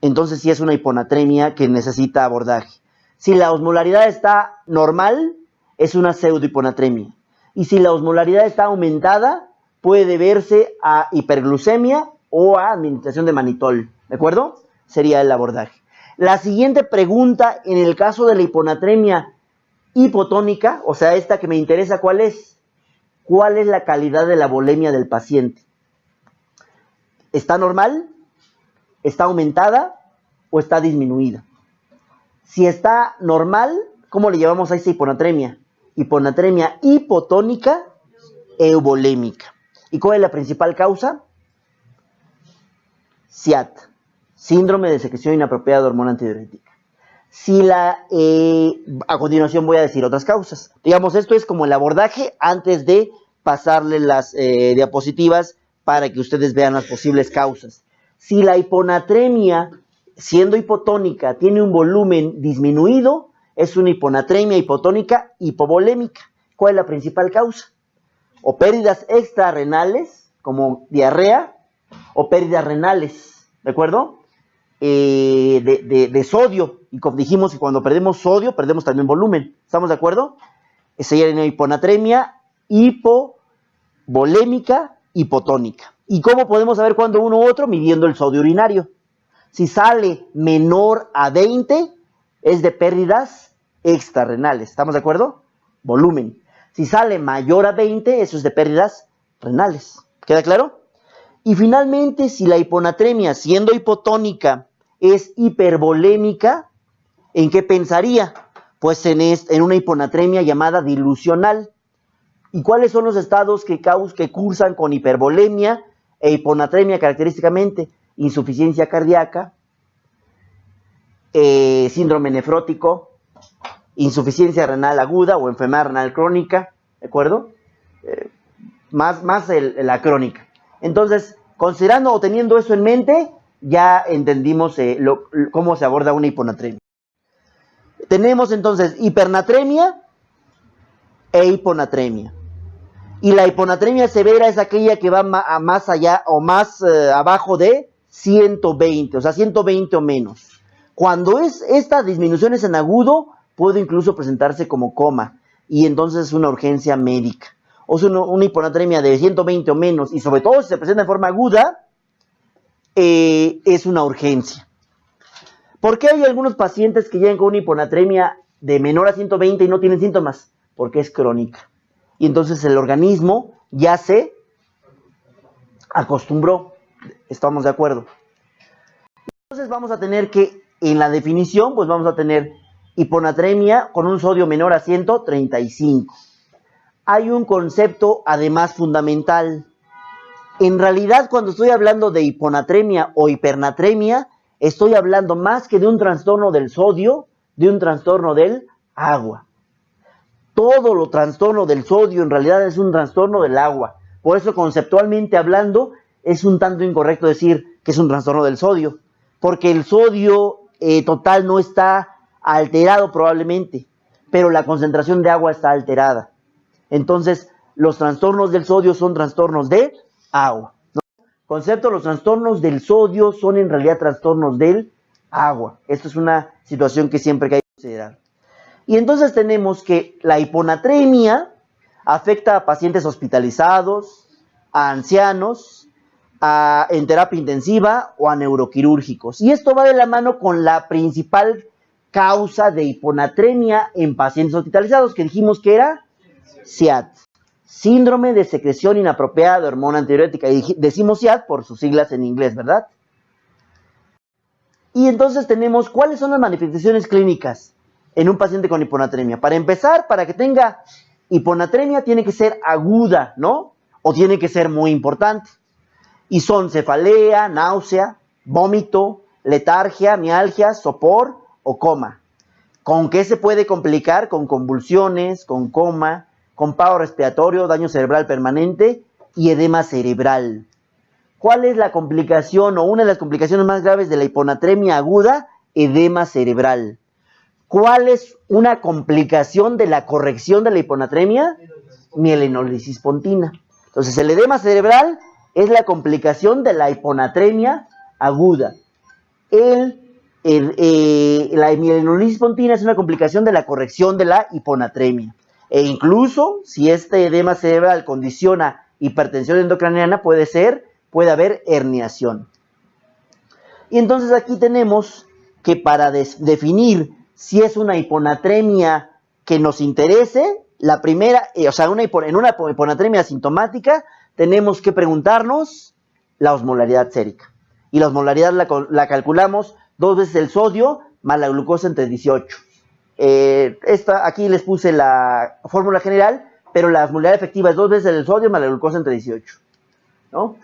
entonces sí es una hiponatremia que necesita abordaje. Si la osmolaridad está normal, es una pseudohiponatremia. Y si la osmolaridad está aumentada, puede deberse a hiperglucemia o a administración de manitol, ¿de acuerdo? Sería el abordaje. La siguiente pregunta, en el caso de la hiponatremia hipotónica, o sea, esta que me interesa, ¿cuál es? ¿Cuál es la calidad de la volemia del paciente? ¿Está normal? ¿Está aumentada o está disminuida? Si está normal, ¿cómo le llamamos a esa hiponatremia? Hiponatremia hipotónica euvolémica. ¿Y cuál es la principal causa? SIAD, síndrome de secreción inapropiada de hormona antidiurética. A continuación voy a decir otras causas. Digamos, esto es como el abordaje antes de pasarle las diapositivas para que ustedes vean las posibles causas. Si la hiponatremia, siendo hipotónica, tiene un volumen disminuido, es una hiponatremia hipotónica hipovolémica. ¿Cuál es la principal causa? O pérdidas extrarrenales, como diarrea, o pérdidas renales, ¿de acuerdo? De sodio. Y como dijimos que cuando perdemos sodio, perdemos también volumen. ¿Estamos de acuerdo? Esa sería una hiponatremia hipovolémica hipotónica. ¿Y cómo podemos saber cuándo uno u otro? Midiendo el sodio urinario. Si sale menor a 20, es de pérdidas extrarrenales. ¿Estamos de acuerdo? Volumen. Si sale mayor a 20, eso es de pérdidas renales. ¿Queda claro? Y finalmente, si la hiponatremia, siendo hipotónica, es hipervolémica, ¿en qué pensaría? Pues en una hiponatremia llamada dilucional. ¿Y cuáles son los estados que cursan con hipervolemia e hiponatremia característicamente? Insuficiencia cardíaca, síndrome nefrótico, insuficiencia renal aguda o enfermedad renal crónica, ¿de acuerdo? Más la crónica. Entonces, considerando o teniendo eso en mente, ya entendimos cómo se aborda una hiponatremia. Tenemos entonces hipernatremia e hiponatremia. Y la hiponatremia severa es aquella que va más allá o más abajo de 120, o sea, 120 o menos. Cuando esta disminución es en agudo, puede incluso presentarse como coma, y entonces es una urgencia médica. O sea, una hiponatremia de 120 o menos, y sobre todo si se presenta en forma aguda, es una urgencia. ¿Por qué hay algunos pacientes que llegan con una hiponatremia de menor a 120 y no tienen síntomas? Porque es crónica. Y entonces el organismo ya se acostumbró. ¿Estamos de acuerdo? Entonces vamos a tener que, en la definición, pues vamos a tener hiponatremia con un sodio menor a 135. Hay un concepto además fundamental. En realidad, cuando estoy hablando de hiponatremia o hipernatremia, estoy hablando más que de un trastorno del sodio, de un trastorno del agua. Todo lo trastorno del sodio en realidad es un trastorno del agua. Por eso, conceptualmente hablando, es un tanto incorrecto decir que es un trastorno del sodio, porque el sodio total no está alterado probablemente, pero la concentración de agua está alterada. Entonces, los trastornos del sodio son trastornos de agua, ¿no? Concepto, los trastornos del sodio son en realidad trastornos del agua. Esto es una situación que siempre hay que considerar. Y entonces tenemos que la hiponatremia afecta a pacientes hospitalizados, a ancianos, en terapia intensiva o a neuroquirúrgicos. Y esto va de la mano con la principal causa de hiponatremia en pacientes hospitalizados, que dijimos que era SIAD, síndrome de secreción inapropiada de hormona antidiurética. Y decimos SIAD por sus siglas en inglés, ¿verdad? Y entonces tenemos, ¿cuáles son las manifestaciones clínicas en un paciente con hiponatremia? Para empezar, para que tenga hiponatremia tiene que ser aguda, ¿no? O tiene que ser muy importante. Y son cefalea, náusea, vómito, letargia, mialgia, sopor o coma. ¿Con qué se puede complicar? Con convulsiones, con coma, con paro respiratorio, daño cerebral permanente y edema cerebral. ¿Cuál es la complicación o una de las complicaciones más graves de la hiponatremia aguda? Edema cerebral. ¿Cuál es una complicación de la corrección de la hiponatremia? Mielinolisis pontina. Entonces, el edema cerebral es la complicación de la hiponatremia aguda. La mielinolisis pontina es una complicación de la corrección de la hiponatremia. E incluso, si este edema cerebral condiciona hipertensión endocraniana, puede haber herniación. Y entonces aquí tenemos que para definir si es una hiponatremia que nos interese, la primera, en una hiponatremia asintomática, tenemos que preguntarnos la osmolaridad sérica. Y la osmolaridad la calculamos 2 veces el sodio más la glucosa entre 18. Aquí les puse la fórmula general, pero la osmolaridad efectiva es 2 veces el sodio más la glucosa entre 18, ¿no?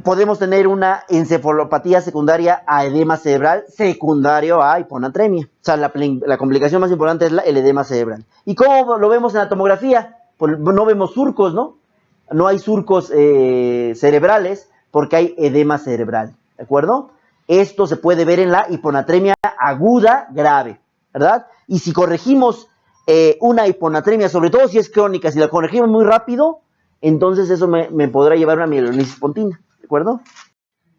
Podemos tener una encefalopatía secundaria a edema cerebral secundario a hiponatremia. O sea, la complicación más importante es el edema cerebral. ¿Y cómo lo vemos en la tomografía? Pues no vemos surcos, ¿no? No hay surcos cerebrales porque hay edema cerebral, ¿de acuerdo? Esto se puede ver en la hiponatremia aguda grave, ¿verdad? Y si corregimos una hiponatremia, sobre todo si es crónica, si la corregimos muy rápido, entonces eso me podrá llevar a una mielinitis pontina, ¿de acuerdo?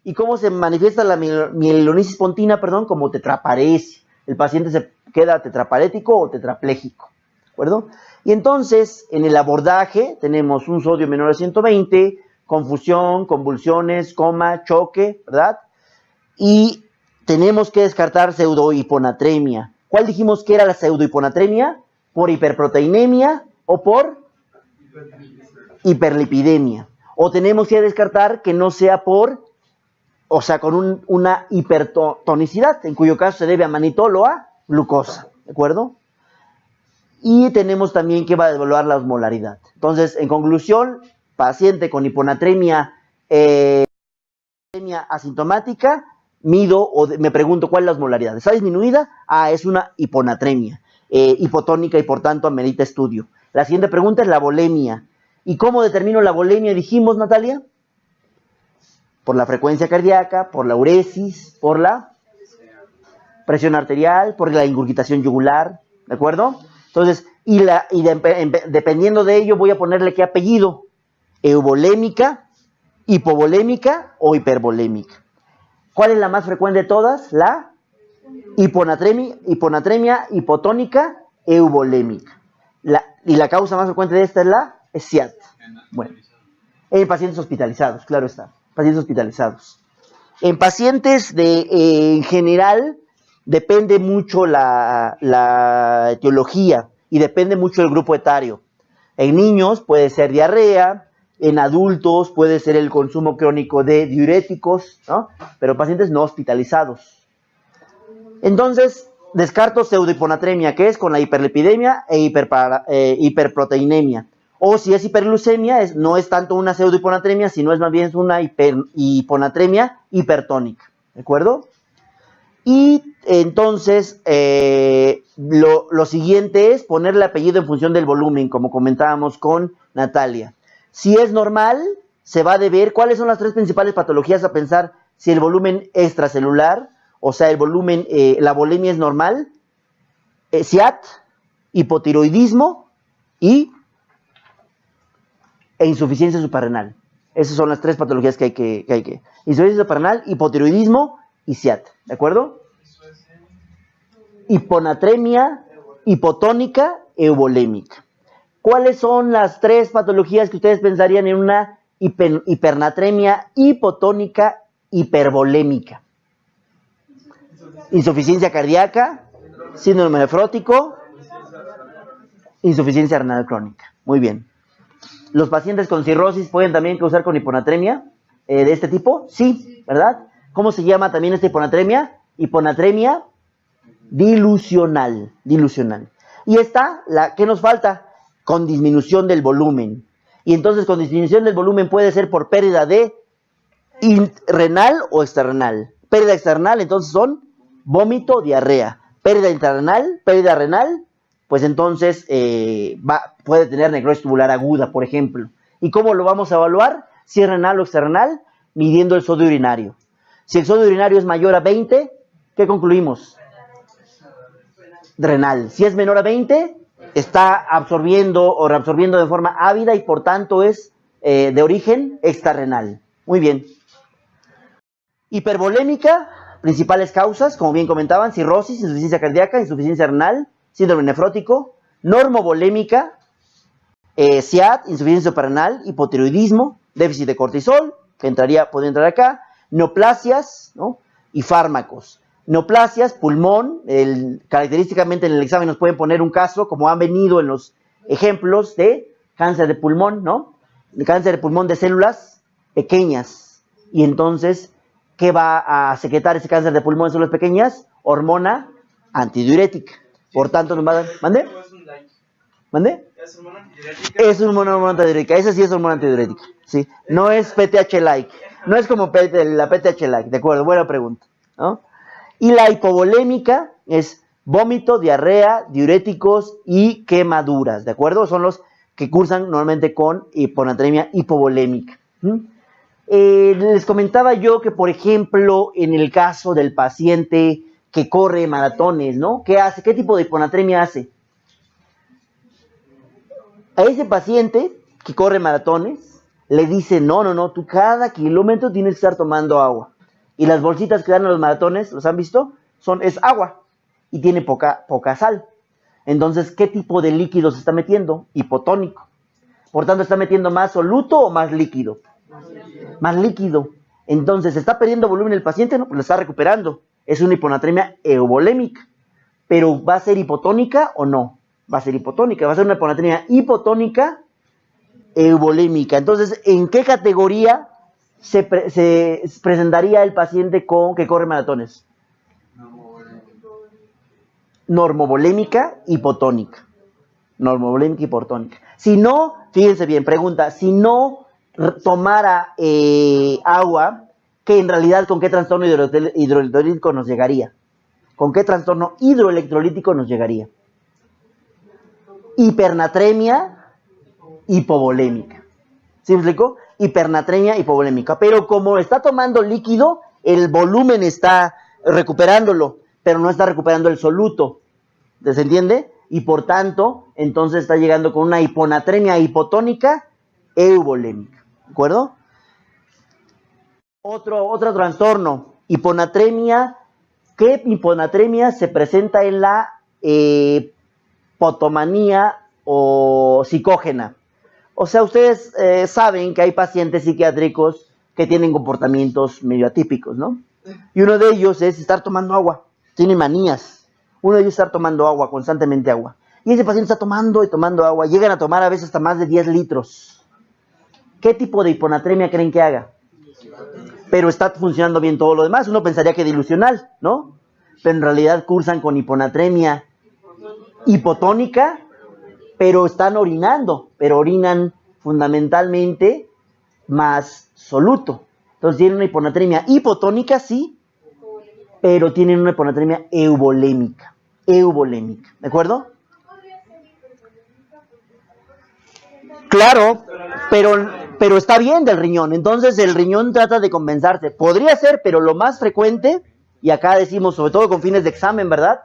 ¿Y cómo se manifiesta la mielinitis pontina? Como tetraparesia. El paciente se queda tetraparético o tetrapléjico, ¿de acuerdo? Y entonces, en el abordaje, tenemos un sodio menor a 120, confusión, convulsiones, coma, choque, ¿verdad? Y tenemos que descartar pseudohiponatremia. ¿Cuál dijimos que era la pseudohiponatremia? ¿Por hiperproteinemia o por hiperlipidemia? O tenemos que descartar que no sea con una hipertonicidad, en cuyo caso se debe a manitol o a glucosa, ¿de acuerdo? Y tenemos también que evaluar la osmolaridad. Entonces, en conclusión, paciente con hiponatremia asintomática, mido o me pregunto cuál es la osmolaridad. ¿Está disminuida? Es una hiponatremia hipotónica y por tanto amerita estudio. La siguiente pregunta es la volemia. ¿Y cómo determino la volemia? Dijimos, Natalia, por la frecuencia cardíaca, por la uresis, por la presión arterial, por la ingurgitación yugular, ¿de acuerdo? Entonces, dependiendo de ello voy a ponerle qué apellido: euvolémica, hipovolémica o hipervolémica. ¿Cuál es la más frecuente de todas? La hiponatremia hipotónica euvolémica. Y la causa más frecuente de esta es la SIAD. Bueno, en pacientes hospitalizados, claro está, pacientes hospitalizados. En pacientes en general depende mucho la etiología y depende mucho el grupo etario. En niños puede ser diarrea, en adultos puede ser el consumo crónico de diuréticos, ¿no? Pero pacientes no hospitalizados. Entonces, descarto pseudohiponatremia, que es con la hiperlipidemia e hiperproteinemia. O si es hiperglucemia, no es tanto una pseudohiponatremia, sino es más bien una hiponatremia hipertónica, ¿de acuerdo? Y entonces, lo siguiente es ponerle apellido en función del volumen, como comentábamos con Natalia. Si es normal, se va a deber cuáles son las 3 principales patologías a pensar si el volumen extracelular, o sea, el volumen, la volemia es normal, SIAD, hipotiroidismo e insuficiencia suprarrenal. Esas son las 3 patologías que hay que. Insuficiencia suprarrenal, hipotiroidismo y SIAD, ¿de acuerdo? Hiponatremia hipotónica euvolémica. ¿Cuáles son las 3 patologías que ustedes pensarían en una hipernatremia hipotónica hipervolémica? Insuficiencia cardíaca, síndrome nefrótico, insuficiencia renal crónica. Muy bien. ¿Los pacientes con cirrosis pueden también causar con hiponatremia de este tipo? Sí, ¿verdad? ¿Cómo se llama también esta hiponatremia? Hiponatremia dilucional. Y esta, ¿qué nos falta? Con disminución del volumen. Y entonces con disminución del volumen puede ser por pérdida de renal o extrarrenal. Pérdida extrarrenal, entonces son vómito, diarrea. Pérdida intrarrenal, pérdida renal, pues entonces puede tener necrosis tubular aguda, por ejemplo. ¿Y cómo lo vamos a evaluar? Si es renal o extrarrenal, midiendo el sodio urinario. Si el sodio urinario es mayor a 20, ¿qué concluimos? Renal. Si es menor a 20, está absorbiendo o reabsorbiendo de forma ávida y por tanto es de origen extrarrenal. Muy bien. Hipervolémica, principales causas, como bien comentaban: cirrosis, insuficiencia cardíaca, insuficiencia renal, síndrome nefrótico. Normovolémica, SIAD, insuficiencia suprarrenal, hipotiroidismo, déficit de cortisol, que podría entrar acá, neoplasias, ¿no? Y fármacos. Neoplasias, pulmón, característicamente en el examen nos pueden poner un caso, como han venido en los ejemplos de cáncer de pulmón, ¿no? De cáncer de pulmón de células pequeñas. Y entonces ¿qué va a secretar ese cáncer de pulmón en células pequeñas? Hormona antidiurética. Por tanto, nos va a dar... ¿Mande? ¿Mande? ¿Es hormona antidiurética? Es una hormona antidiurética. Esa sí es hormona antidiurética. ¿Sí? No es PTH-like. No es como la PTH-like. De acuerdo, buena pregunta, ¿no? Y la hipovolémica es vómito, diarrea, diuréticos y quemaduras. ¿De acuerdo? Son los que cursan normalmente con hiponatremia hipovolémica. Les comentaba yo que, por ejemplo, en el caso del paciente que corre maratones, ¿no? ¿Qué hace? ¿Qué tipo de hiponatremia hace? A ese paciente que corre maratones le dice, no, tú cada kilómetro tienes que estar tomando agua. Y las bolsitas que dan en los maratones, ¿los han visto? Es agua y tiene poca sal. Entonces, ¿qué tipo de líquido se está metiendo? Hipotónico. Por tanto, ¿está metiendo más soluto o más líquido? Más líquido. Entonces, ¿está perdiendo volumen el paciente? No, pues lo está recuperando. Es una hiponatremia euvolémica. Pero, ¿va a ser hipotónica o no? Va a ser hipotónica. Va a ser una hiponatremia hipotónica euvolémica. Entonces, ¿en qué categoría se presentaría el paciente que corre maratones? Normovolémica hipotónica. Normovolémica hipotónica. Si no, fíjense bien, pregunta, si no tomara agua, ¿qué en realidad con qué trastorno hidroelectrolítico nos llegaría? ¿Con qué trastorno hidroelectrolítico nos llegaría? Hipernatremia hipovolémica. ¿Sí me explico? Hipernatremia hipovolémica. Pero como está tomando líquido, el volumen está recuperándolo, pero no está recuperando el soluto. ¿Se entiende? Y por tanto, entonces está llegando con una hiponatremia hipotónica euvolémica. ¿De acuerdo? Otro trastorno, hiponatremia. ¿Qué hiponatremia se presenta en la potomanía o psicógena? O sea, ustedes saben que hay pacientes psiquiátricos que tienen comportamientos medio atípicos, ¿no? Y uno de ellos es estar tomando agua. Tiene manías. Uno de ellos es estar tomando agua, constantemente agua. Y ese paciente está tomando y tomando agua. Llegan a tomar a veces hasta más de 10 litros. ¿Qué tipo de hiponatremia creen que haga? Pero está funcionando bien todo lo demás. Uno pensaría que dilucional, ¿no? Pero en realidad cursan con hiponatremia hipotónica, pero están orinando. Pero orinan fundamentalmente más soluto. Entonces tienen una hiponatremia hipotónica, sí, pero tienen una hiponatremia euvolémica. Euvolémica, ¿de acuerdo? Claro, pero está bien del riñón. Entonces el riñón trata de compensarse. Podría ser, pero lo más frecuente, y acá decimos, sobre todo con fines de examen, ¿verdad?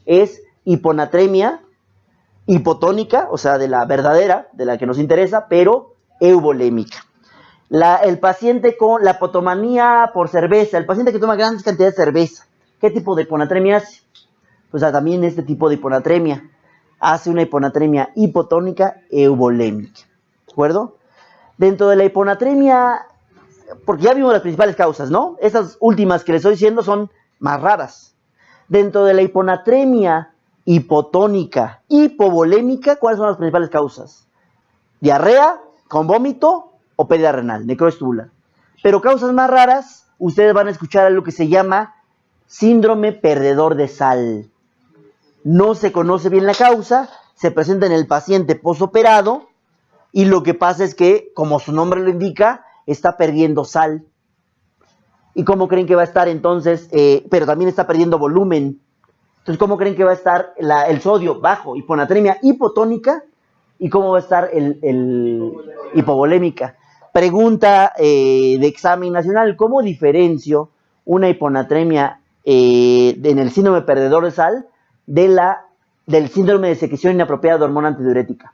Es hiponatremia hipotónica, o sea, de la verdadera, de la que nos interesa, pero euvolémica. El paciente con la potomanía por cerveza, el paciente que toma grandes cantidades de cerveza, ¿qué tipo de hiponatremia hace? Pues también este tipo de hiponatremia hace una hiponatremia hipotónica euvolémica, ¿de acuerdo? Dentro de la hiponatremia, porque ya vimos las principales causas, ¿no? Esas últimas que les estoy diciendo son más raras. Dentro de la hiponatremia hipotónica hipovolémica, ¿cuáles son las principales causas? Diarrea con vómito o pérdida renal, necrosis tubular. Pero causas más raras, ustedes van a escuchar algo que se llama síndrome perdedor de sal. No se conoce bien la causa, se presenta en el paciente posoperado y lo que pasa es que, como su nombre lo indica, está perdiendo sal. ¿Y cómo creen que va a estar entonces? Pero también está perdiendo volumen. Entonces, ¿cómo creen que va a estar el sodio bajo? Hiponatremia hipotónica. ¿Y cómo va a estar el hipovolémica? Pregunta de examen nacional, ¿cómo diferencio una hiponatremia en el síndrome perdedor de sal del síndrome de secreción inapropiada de hormona antidiurética?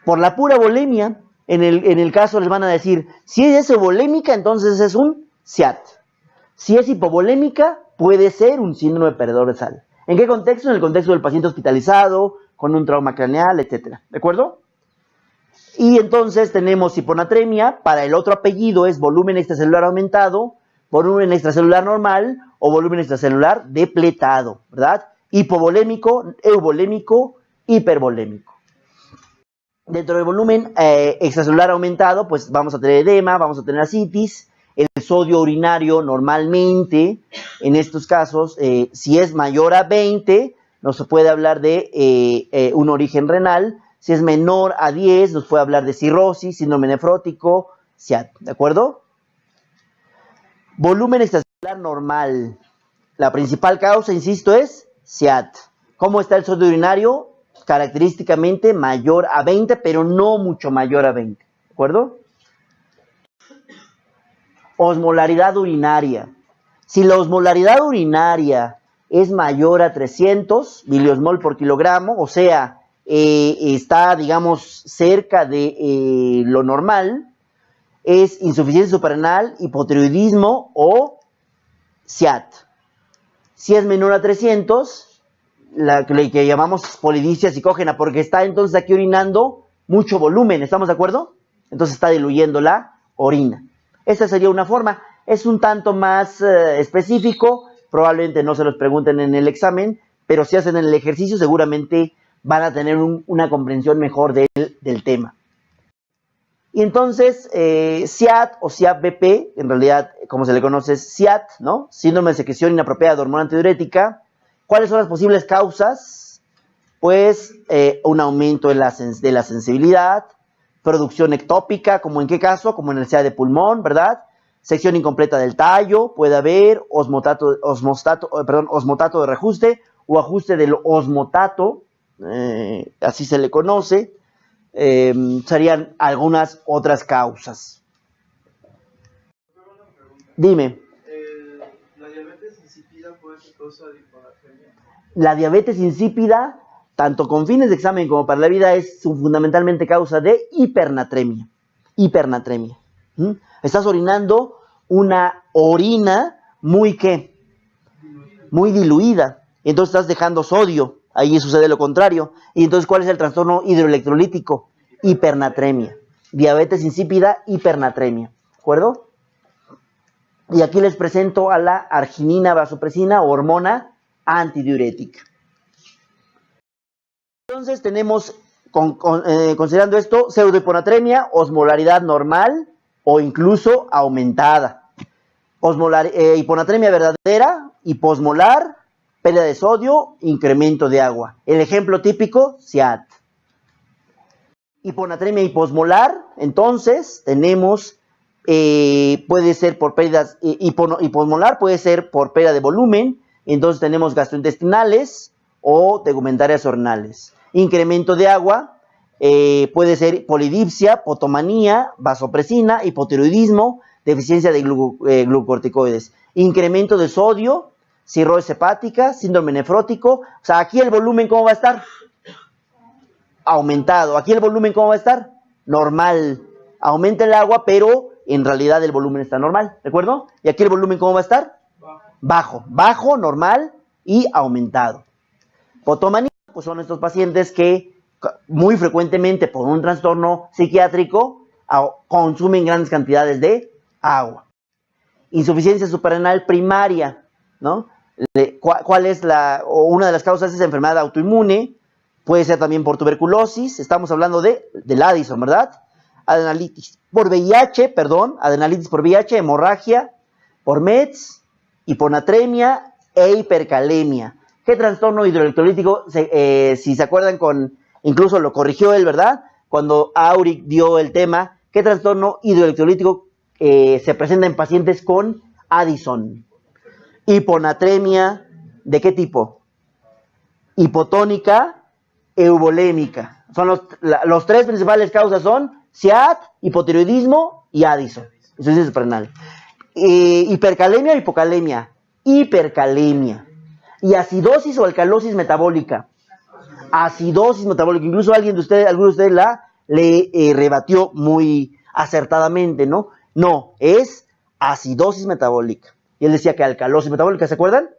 Por la pura volemia, en el caso les van a decir, si es euvolémica, entonces es un SIAT. Si es hipovolémica, puede ser un síndrome perdedor de sal. ¿En qué contexto? En el contexto del paciente hospitalizado, con un trauma craneal, etcétera. ¿De acuerdo? Y entonces tenemos hiponatremia, para el otro apellido es volumen extracelular aumentado, volumen extracelular normal o volumen extracelular depletado, ¿verdad? Hipovolémico, euvolémico, hipervolémico. Dentro del volumen extracelular aumentado, pues vamos a tener edema, vamos a tener ascitis, el sodio urinario normalmente, en estos casos, si es mayor a 20, no se puede hablar de un origen renal. Si es menor a 10, nos puede hablar de cirrosis, síndrome nefrótico, SIAD, ¿de acuerdo? Volumen extracelular normal. La principal causa, insisto, es SIAD. ¿Cómo está el sodio urinario? Característicamente mayor a 20, pero no mucho mayor a 20, ¿de acuerdo? Osmolaridad urinaria. Si la osmolaridad urinaria es mayor a 300 miliosmol por kilogramo, o sea, está, digamos, cerca de lo normal, es insuficiencia suprarrenal, hipotiroidismo o SIAD. Si es menor a 300, la que llamamos polidipsia psicógena, porque está entonces aquí orinando mucho volumen, ¿estamos de acuerdo? Entonces está diluyendo la orina. Esta sería una forma. Es un tanto más específico, probablemente no se los pregunten en el examen, pero si hacen el ejercicio seguramente van a tener una comprensión mejor del tema. Y entonces, SIAD o SIAD-BP, en realidad, como se le conoce, es SIAD, ¿no? Síndrome de secreción inapropiada de hormona antidiurética. ¿Cuáles son las posibles causas? Pues, un aumento de la sensibilidad, producción ectópica, ¿como en qué caso? Como en el SIAD de pulmón, ¿verdad? Sección incompleta del tallo, puede haber osmotato de reajuste o ajuste del osmotato, así se le conoce. Serían algunas otras causas. Dime. ¿La diabetes insípida puede ser causa de hiponatremia? La diabetes insípida, tanto con fines de examen como para la vida, es fundamentalmente causa de hipernatremia. Hipernatremia. Estás orinando una orina muy, ¿qué? Muy diluida. Entonces estás dejando sodio. Ahí sucede lo contrario. Y entonces, ¿cuál es el trastorno hidroelectrolítico? Hipernatremia. Diabetes insípida, hipernatremia. ¿De acuerdo? Y aquí les presento a la arginina vasopresina o hormona antidiurética. Entonces tenemos, considerando esto, pseudohiponatremia, osmolaridad normal o incluso aumentada. Hiponatremia verdadera, hiposmolar, pérdida de sodio, incremento de agua. El ejemplo típico, SIAD. Hiponatremia hiposmolar, entonces tenemos, puede ser por pérdidas, hiposmolar puede ser por pérdida de volumen, entonces tenemos gastrointestinales o tegumentarias renales. Incremento de agua, puede ser polidipsia, potomanía, vasopresina, hipotiroidismo, deficiencia de glucocorticoides. Incremento de sodio, cirrosis hepática, síndrome nefrótico. O sea, aquí el volumen, ¿cómo va a estar? Aumentado. Aquí el volumen, ¿cómo va a estar? Normal. Aumenta el agua, pero en realidad el volumen está normal, ¿de acuerdo? Y aquí el volumen, ¿cómo va a estar? Bajo. Bajo, normal y aumentado. Potomanía, pues son estos pacientes que muy frecuentemente por un trastorno psiquiátrico consumen grandes cantidades de agua. Insuficiencia suprarrenal primaria, ¿no? ¿Cuál es una de las causas? Es enfermedad autoinmune, puede ser también por tuberculosis, estamos hablando del Addison, ¿verdad? Adrenalitis por VIH, adrenalitis por VIH, hemorragia por MEDS, hiponatremia e hipercalemia. ¿Qué trastorno hidroelectrolítico? Si se acuerdan, incluso lo corrigió él, ¿verdad? Cuando Auric dio el tema, ¿qué trastorno hidroelectrolítico se presenta en pacientes con Addison? Hiponatremia, ¿de qué tipo? Hipotónica, eubolémica. Son los tres principales causas son SIAD, hipotiroidismo y Addison. Insuficiencia suprarrenal. Hipercalemia o hipocalemia. Hipercalemia. Y acidosis o alcalosis metabólica. Acidosis metabólica. Incluso alguno de ustedes le rebatió muy acertadamente, ¿no? No, es acidosis metabólica. Y él decía que alcalosis metabólica, ¿se acuerdan?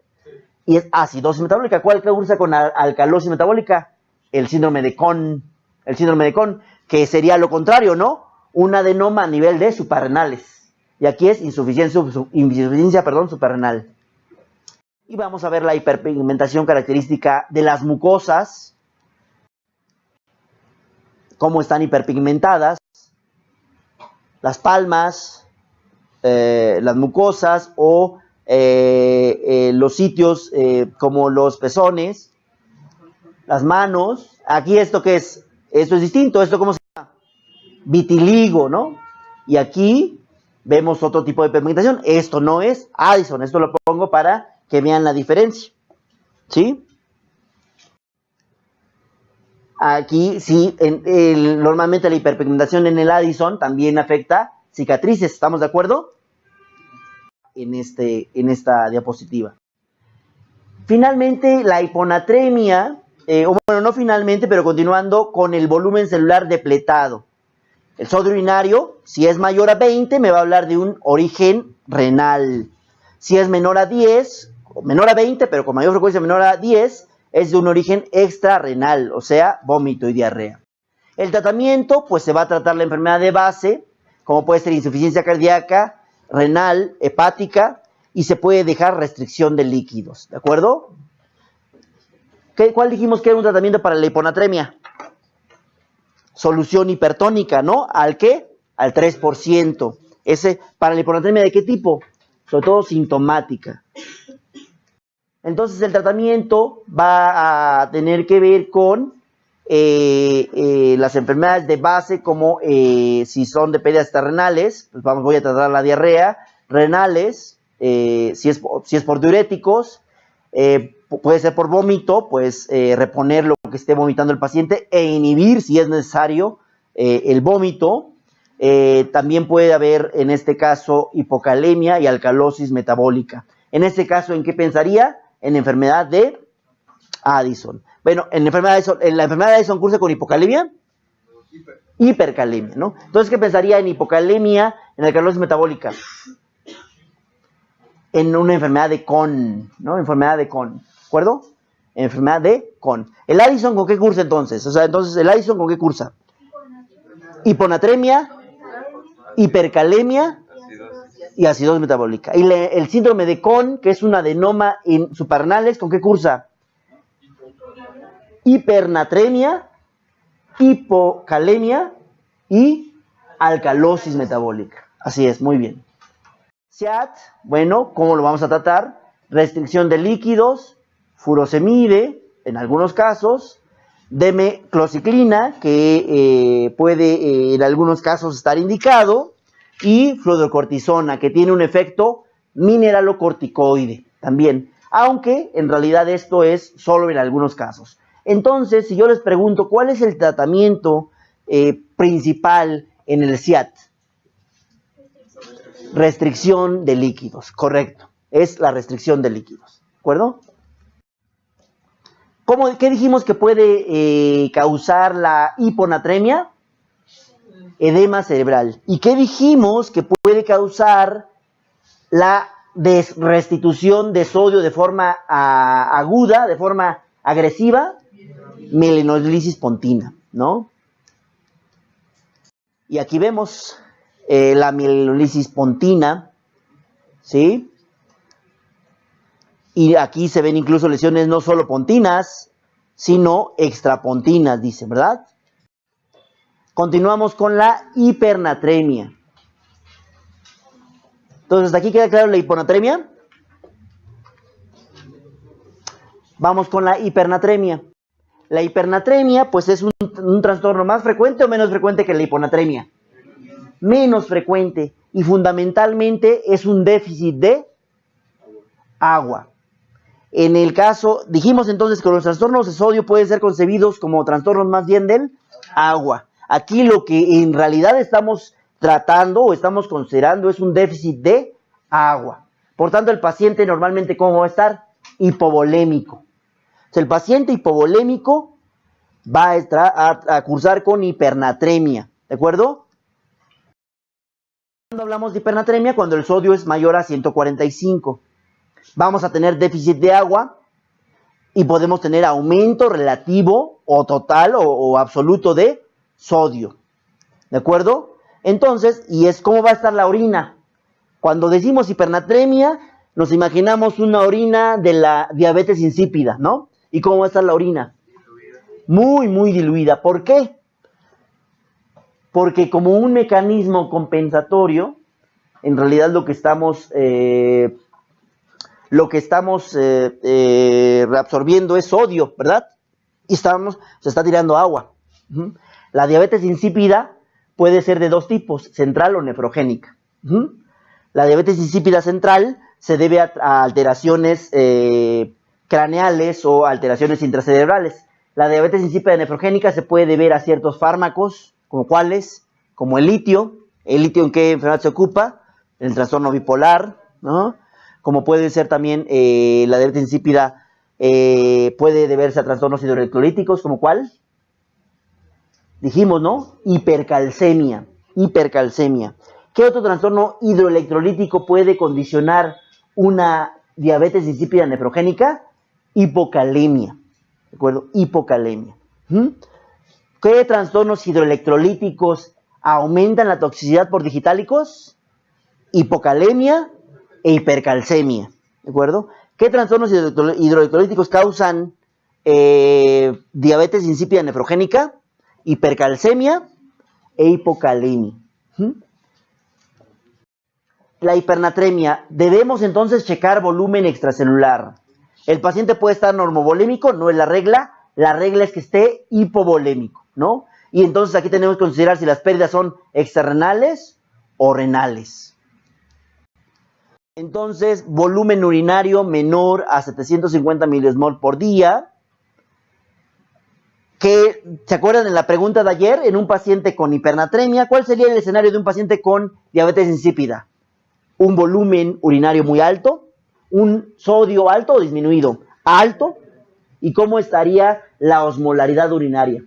Y es acidosis metabólica. ¿Cuál causa con alcalosis metabólica? El síndrome de Cohn. El síndrome de Cohn, que sería lo contrario, ¿no? Un adenoma a nivel de suprarrenales. Y aquí es insuficiencia suprarrenal. Y vamos a ver la hiperpigmentación característica de las mucosas. Cómo están hiperpigmentadas. Las palmas, las mucosas o los sitios como los pezones, las manos. Aquí esto ¿qué es? Esto es distinto. ¿Esto cómo se llama? Vitiligo, ¿no? Y aquí vemos otro tipo de hiperpigmentación. Esto no es Addison. Esto lo pongo para que vean la diferencia. ¿Sí? Aquí sí, normalmente la hiperpigmentación en el Addison también afecta cicatrices. ¿Estamos de acuerdo? En esta diapositiva. Finalmente, la hiponatremia, bueno, no finalmente, pero continuando con el volumen celular depletado. El sodio urinario, si es mayor a 20, me va a hablar de un origen renal. Si es menor a 10, menor a 20, pero con mayor frecuencia menor a 10, es de un origen extrarrenal, o sea, vómito y diarrea. El tratamiento, pues se va a tratar la enfermedad de base, como puede ser insuficiencia cardíaca, renal, hepática, y se puede dejar restricción de líquidos, ¿de acuerdo? ¿Cuál dijimos que era un tratamiento para la hiponatremia? Solución hipertónica, ¿no? ¿Al qué? Al 3%. Ese, ¿para la hiponatremia de qué tipo? Sobre todo sintomática. Entonces el tratamiento va a tener que ver con las enfermedades de base, como si son de pérdidas renales, pues voy a tratar la diarrea, renales, si es por diuréticos, puede ser por vómito, pues reponer lo que esté vomitando el paciente e inhibir, si es necesario, el vómito. También puede haber, en este caso, hipocalemia y alcalosis metabólica. En este caso, ¿en qué pensaría? En enfermedad de Addison. Bueno, en la enfermedad de Addison cursa con hipocalemia, hipercalemia, ¿no? Entonces, ¿qué pensaría en hipocalemia, en alcalosis metabólica? En una enfermedad de Kohn, ¿no? Enfermedad de Kohn, ¿de acuerdo? Enfermedad de Kohn. ¿El Addison con qué cursa entonces? O sea, entonces, ¿el Addison con qué cursa? Hiponatremia, hipercalemia y acidosis metabólica. Y el síndrome de Kohn, que es un adenoma en suprarrenales, ¿con qué cursa? Hipernatremia, hipocalemia y alcalosis metabólica. Así es, muy bien. SIAD, bueno, ¿cómo lo vamos a tratar? Restricción de líquidos, furosemide, en algunos casos, demeclociclina, que puede en algunos casos estar indicado, y fludrocortisona, que tiene un efecto mineralocorticoide también, aunque en realidad esto es solo en algunos casos. Entonces, si yo les pregunto, ¿cuál es el tratamiento principal en el SIAD? Restricción de líquidos, correcto. Es la restricción de líquidos, ¿de acuerdo? ¿Qué dijimos que puede causar la hiponatremia? Edema cerebral. ¿Y qué dijimos que puede causar la restitución de sodio de forma aguda, de forma agresiva? Mielinolisis pontina, ¿no? Y aquí vemos la mielinolisis pontina, ¿sí? Y aquí se ven incluso lesiones no solo pontinas, sino extrapontinas, dice, ¿verdad? Continuamos con la hipernatremia. Entonces, ¿hasta aquí queda claro la hiponatremia? Vamos con la hipernatremia. La hipernatremia, pues es un trastorno más frecuente o menos frecuente que la hiponatremia. Menos frecuente, y fundamentalmente es un déficit de agua. En el caso, dijimos entonces que los trastornos de sodio pueden ser concebidos como trastornos más bien del agua. Aquí lo que en realidad estamos tratando o estamos considerando es un déficit de agua. Por tanto, el paciente normalmente, ¿cómo va a estar? Hipovolémico. O sea, el paciente hipovolémico va a cursar con hipernatremia, ¿de acuerdo? Cuando hablamos de hipernatremia, cuando el sodio es mayor a 145. Vamos a tener déficit de agua y podemos tener aumento relativo o total o absoluto de sodio, ¿de acuerdo? Entonces, ¿cómo va a estar la orina? Cuando decimos hipernatremia, nos imaginamos una orina de la diabetes insípida, ¿no? ¿Y cómo va a estar la orina? Muy, muy diluida. ¿Por qué? Porque como un mecanismo compensatorio, en realidad lo que estamos reabsorbiendo es sodio, ¿verdad? Y se está tirando agua. La diabetes insípida puede ser de dos tipos, central o nefrogénica. La diabetes insípida central se debe a alteraciones craneales o alteraciones intracerebrales. La diabetes insípida nefrogénica se puede deber a ciertos fármacos, como cuáles, como el litio. ¿El litio en qué enfermedad se ocupa? En el trastorno bipolar, ¿no? Como puede ser también la diabetes insípida puede deberse a trastornos hidroelectrolíticos, ¿como cuál? Dijimos, ¿no? Hipercalcemia. ¿Qué otro trastorno hidroelectrolítico puede condicionar una diabetes insípida nefrogénica? Hipocalemia. ¿De acuerdo? Hipocalemia. ¿Qué trastornos hidroelectrolíticos aumentan la toxicidad por digitálicos? Hipocalemia e hipercalcemia. ¿De acuerdo? ¿Qué trastornos hidroelectrolíticos causan diabetes insípida nefrogénica? Hipercalcemia e hipocalemia. La hipernatremia. Debemos entonces checar volumen extracelular. El paciente puede estar normovolémico, no es la regla. La regla es que esté hipovolémico, ¿no? Y entonces aquí tenemos que considerar si las pérdidas son extrarrenales o renales. Entonces, volumen urinario menor a 750 milimol por día. ¿Se acuerdan de la pregunta de ayer? En un paciente con hipernatremia, ¿cuál sería el escenario de un paciente con diabetes insípida? Un volumen urinario muy alto, un sodio alto o disminuido, alto, y cómo estaría la osmolaridad urinaria,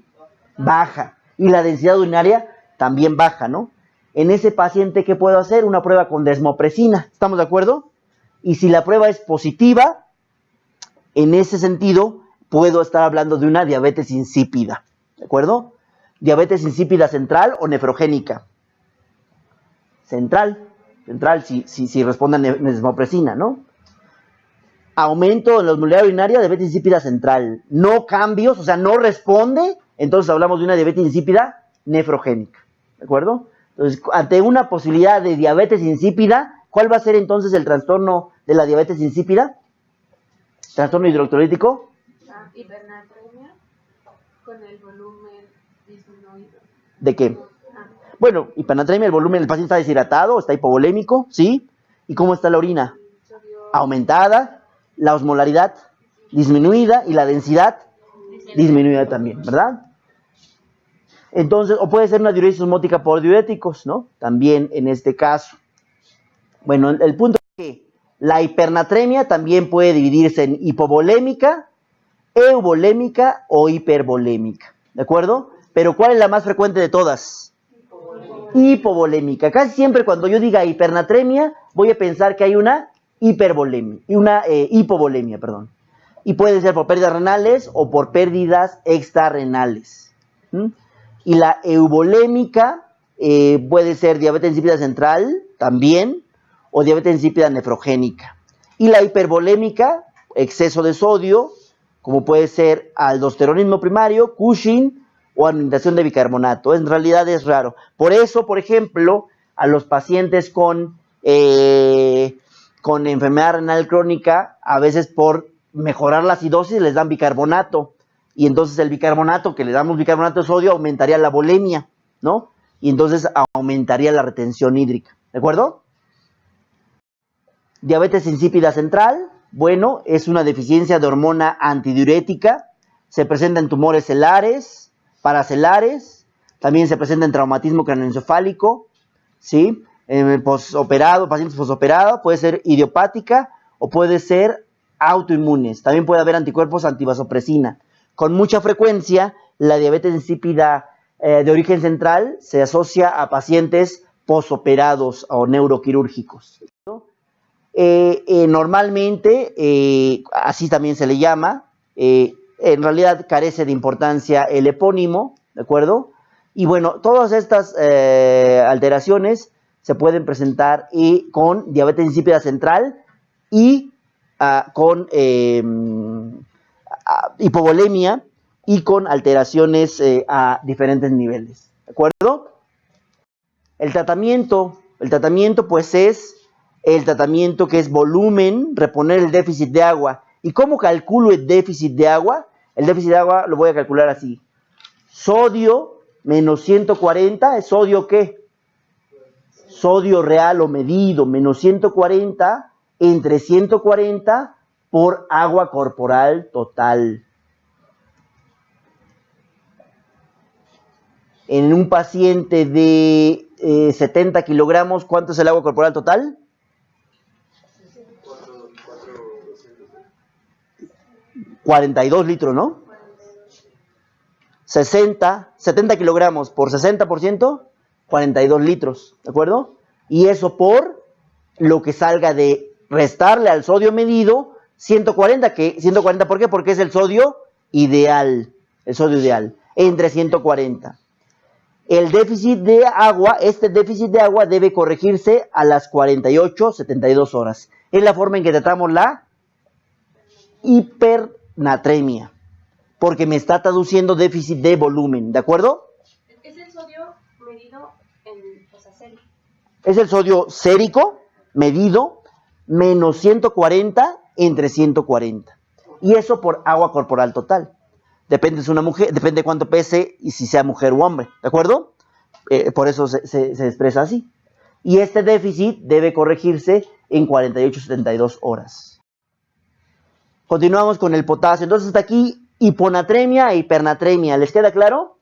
baja, y la densidad urinaria también baja, ¿no? En ese paciente, ¿qué puedo hacer? Una prueba con desmopresina, ¿estamos de acuerdo? Y si la prueba es positiva, en ese sentido, puedo estar hablando de una diabetes insípida, ¿de acuerdo? Diabetes insípida central o nefrogénica. Central, si responde a desmopresina, ¿no? Aumento en la osmolaridad urinaria, diabetes insípida central. No cambios, o sea, no responde, entonces hablamos de una diabetes insípida nefrogénica, ¿de acuerdo? Entonces, ante una posibilidad de diabetes insípida, ¿cuál va a ser entonces el trastorno de la diabetes insípida? ¿Trastorno hidroelectrolítico? Hipernatremia con el volumen disminuido. ¿De qué? Bueno, hipernatremia, el volumen, el paciente está deshidratado, está hipovolémico, ¿sí? ¿Y cómo está la orina? Aumentada, la osmolaridad disminuida y la densidad disminuida también, ¿verdad? Entonces, o puede ser una diuresis osmótica por diuréticos, ¿no? También en este caso. Bueno, el punto es que la hipernatremia también puede dividirse en hipovolémica, euvolémica o hipervolémica, ¿de acuerdo? Pero ¿cuál es la más frecuente de todas? Hipovolémica. Casi siempre cuando yo diga hipernatremia, voy a pensar que hay una hipervolemia, hipovolemia, perdón. Y puede ser por pérdidas renales o por pérdidas extrarrenales. Y la euvolémica puede ser diabetes insípida central también, o diabetes insípida nefrogénica. Y la hipervolémica, exceso de sodio, como puede ser aldosteronismo primario, Cushing o administración de bicarbonato. En realidad es raro. Por eso, por ejemplo, a los pacientes con enfermedad renal crónica, a veces por mejorar la acidosis les dan bicarbonato. Y entonces el bicarbonato, que le damos bicarbonato de sodio, aumentaría la volemia, ¿no? Y entonces aumentaría la retención hídrica. ¿De acuerdo? Diabetes insípida central, bueno, es una deficiencia de hormona antidiurética. Se presenta en tumores celares, paracelares, también se presenta en traumatismo craneoencefálico, ¿sí? Posoperado, pacientes posoperados, puede ser idiopática o puede ser autoinmunes. También puede haber anticuerpos antivasopresina. Con mucha frecuencia, la diabetes insípida de origen central se asocia a pacientes posoperados o neuroquirúrgicos, ¿no? Normalmente, así también se le llama, en realidad carece de importancia el epónimo, ¿de acuerdo? Y bueno, todas estas alteraciones se pueden presentar con diabetes insípida central y con hipovolemia y con alteraciones a diferentes niveles, ¿de acuerdo? El tratamiento El tratamiento pues es el tratamiento que es volumen, reponer el déficit de agua. ¿Y cómo calculo el déficit de agua? El déficit de agua lo voy a calcular así. Sodio menos 140, ¿es sodio qué? Sodio real o medido, menos 140 entre 140 por agua corporal total. En un paciente de 70 kilogramos, ¿cuánto es el agua corporal total? 42 litros, ¿no? 70 kilogramos por 60%, 42 litros, ¿de acuerdo? Y eso por lo que salga de restarle al sodio medido 140, que 140 ¿por qué? Porque es el sodio ideal, entre 140. El déficit de agua, este déficit de agua debe corregirse a las 48-72 horas. Es la forma en que tratamos la hipernatremia, porque me está traduciendo déficit de volumen, ¿de acuerdo? Es el sodio medido en, o sea, sérico. Es el sodio sérico medido menos 140 entre 140. Y eso por agua corporal total. Depende si es una mujer, depende de cuánto pese y si sea mujer o hombre, ¿de acuerdo? Por eso se expresa así. Y este déficit debe corregirse en 48-72 horas. Continuamos con el potasio. Entonces hasta aquí hiponatremia e hipernatremia. ¿Les queda claro?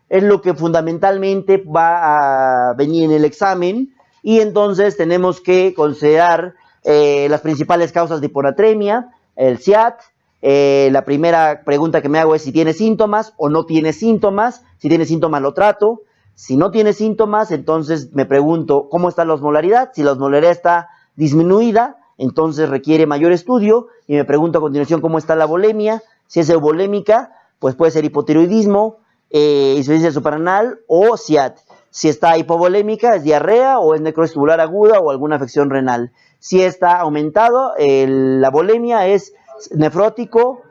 Es lo que fundamentalmente va a venir en el examen. Y entonces tenemos que considerar las principales causas de hiponatremia, el SIAT. La primera pregunta que me hago es si tiene síntomas o no tiene síntomas. Si tiene síntomas lo trato. Si no tiene síntomas, entonces me pregunto cómo está la osmolaridad. Si la osmolaridad está disminuida, entonces requiere mayor estudio. Y me pregunto a continuación cómo está la volemia. Si es euvolémica, pues puede ser hipotiroidismo, insuficiencia suprarrenal o SIAT. Si está hipovolémica, es diarrea o es necrosis tubular aguda o alguna afección renal. Si está aumentado, la volemia es nefrótico,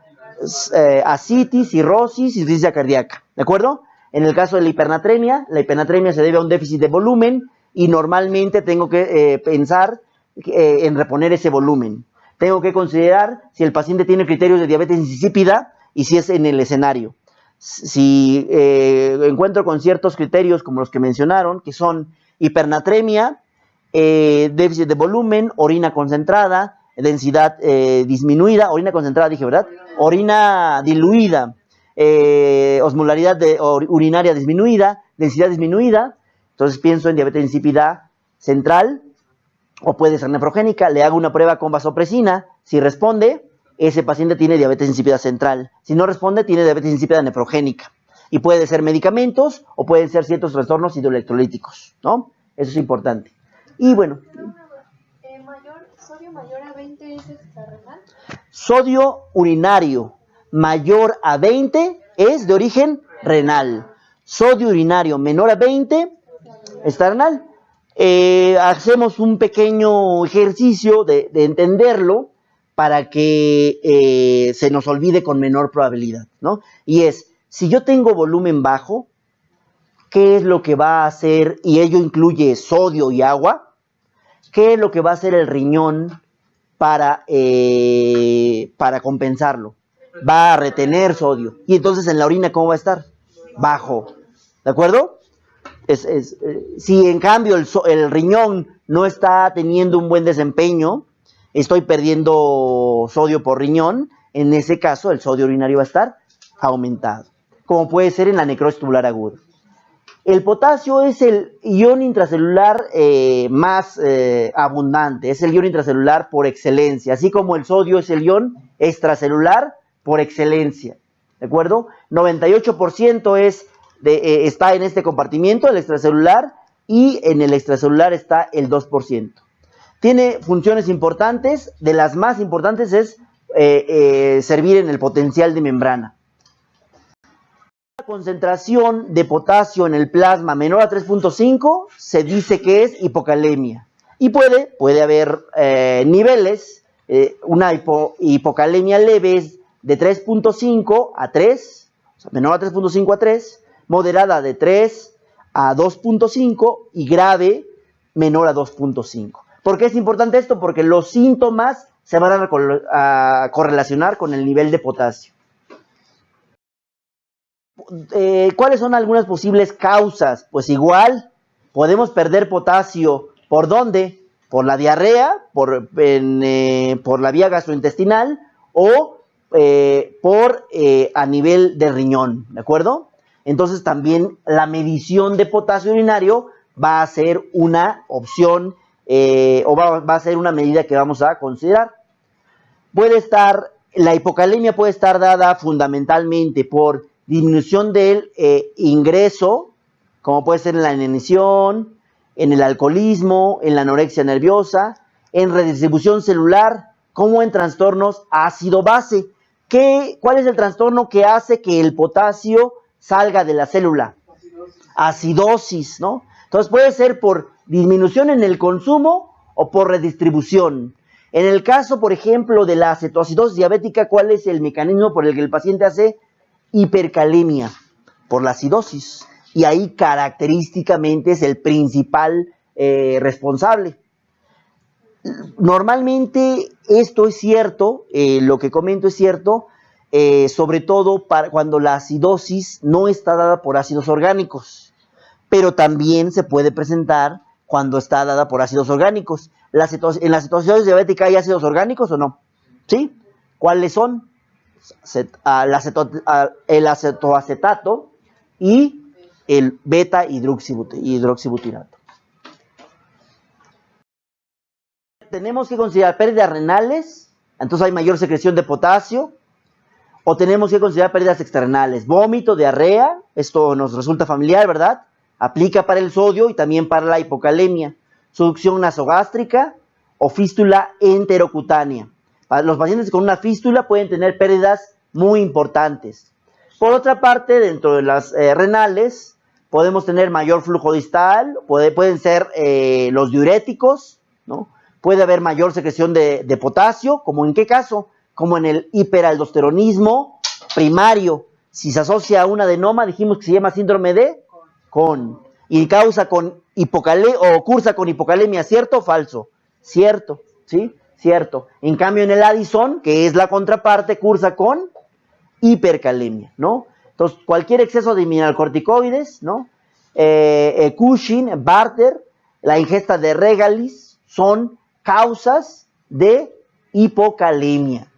ascitis, cirrosis, insuficiencia cardíaca. ¿De acuerdo? En el caso de la hipernatremia se debe a un déficit de volumen y normalmente tengo que pensar en reponer ese volumen. Tengo que considerar si el paciente tiene criterios de diabetes insípida y si es en el escenario. Si encuentro con ciertos criterios como los que mencionaron, que son hipernatremia, déficit de volumen, orina concentrada, densidad disminuida, orina concentrada dije, ¿verdad? Orina diluida, osmolaridad urinaria disminuida, densidad disminuida, entonces pienso en diabetes insípida central, o puede ser nefrogénica, le hago una prueba con vasopresina, si responde, ese paciente tiene diabetes insípida central, si no responde, tiene diabetes insípida nefrogénica, y puede ser medicamentos, o pueden ser ciertos trastornos hidroelectrolíticos, ¿no? Eso es importante. Y bueno. ¿Sodio mayor a 20 es extrarrenal? Sodio urinario mayor a 20 es de origen renal. Sodio urinario menor a 20 está renal. Hacemos un pequeño ejercicio de entenderlo para que se nos olvide con menor probabilidad, ¿no? Y es, si yo tengo volumen bajo, ¿qué es lo que va a hacer? Y ello incluye sodio y agua. ¿Qué es lo que va a hacer el riñón para compensarlo? Va a retener sodio. Y entonces en la orina, ¿cómo va a estar? Bajo. ¿De acuerdo? Si en cambio el riñón no está teniendo un buen desempeño, estoy perdiendo sodio por riñón, en ese caso el sodio urinario va a estar aumentado. Como puede ser en la necrosis tubular aguda. El potasio es el ion intracelular más abundante, es el ion intracelular por excelencia, así como el sodio es el ion extracelular por excelencia, ¿de acuerdo? 98% está en este compartimiento, el extracelular, y en el extracelular está el 2%. Tiene funciones importantes, de las más importantes es servir en el potencial de membrana. La concentración de potasio en el plasma menor a 3.5 se dice que es hipocalemia. Y puede haber niveles, una hipocalemia leve es de 3.5 a 3, o sea, menor a 3.5 a 3, moderada de 3 a 2.5 y grave menor a 2.5. ¿Por qué es importante esto? Porque los síntomas se van a correlacionar con el nivel de potasio. ¿Cuáles son algunas posibles causas? Pues igual, podemos perder potasio. ¿Por dónde? Por la diarrea, por la vía gastrointestinal o a nivel de riñón, ¿de acuerdo? Entonces también la medición de potasio urinario va a ser una opción va a ser una medida que vamos a considerar. La hipocalemia puede estar dada fundamentalmente por disminución del ingreso, como puede ser en la inanición, en el alcoholismo, en la anorexia nerviosa, en redistribución celular, como en trastornos ácido-base. ¿Cuál es el trastorno que hace que el potasio salga de la célula? Acidosis, ¿no? Entonces puede ser por disminución en el consumo o por redistribución. En el caso, por ejemplo, de la acetoacidosis diabética, ¿cuál es el mecanismo por el que el paciente hace hipercalemia? Por la acidosis. Y ahí característicamente es el principal responsable. Normalmente esto es cierto, lo que comento es cierto, sobre todo cuando la acidosis no está dada por ácidos orgánicos, pero también se puede presentar cuando está dada por ácidos orgánicos. ¿En la acetoacidosis diabética hay ácidos orgánicos o no? ¿Sí? ¿Cuáles son? El acetoacetato y el beta hidroxibutirato. Tenemos que considerar pérdidas renales, entonces hay mayor secreción de potasio, o tenemos que considerar pérdidas externales, vómito, diarrea, esto nos resulta familiar, ¿verdad? Aplica para el sodio y también para la hipocalemia, succión nasogástrica o fístula enterocutánea. Los pacientes con una fístula pueden tener pérdidas muy importantes. Por otra parte, dentro de las renales, podemos tener mayor flujo distal, pueden ser los diuréticos, ¿no? Puede haber mayor secreción de potasio, ¿como en qué caso? Como en el hiperaldosteronismo primario. Si se asocia a un adenoma, dijimos que se llama síndrome de Cohn. Y causa con hipocalemia, o cursa con hipocalemia, ¿cierto o falso? Cierto, ¿sí? Cierto. En cambio, en el Addison, que es la contraparte, cursa con hipercalemia, ¿no? Entonces, cualquier exceso de mineralocorticoides, ¿no? Cushing, Barter, la ingesta de Regalis, son causas de hipocalemia.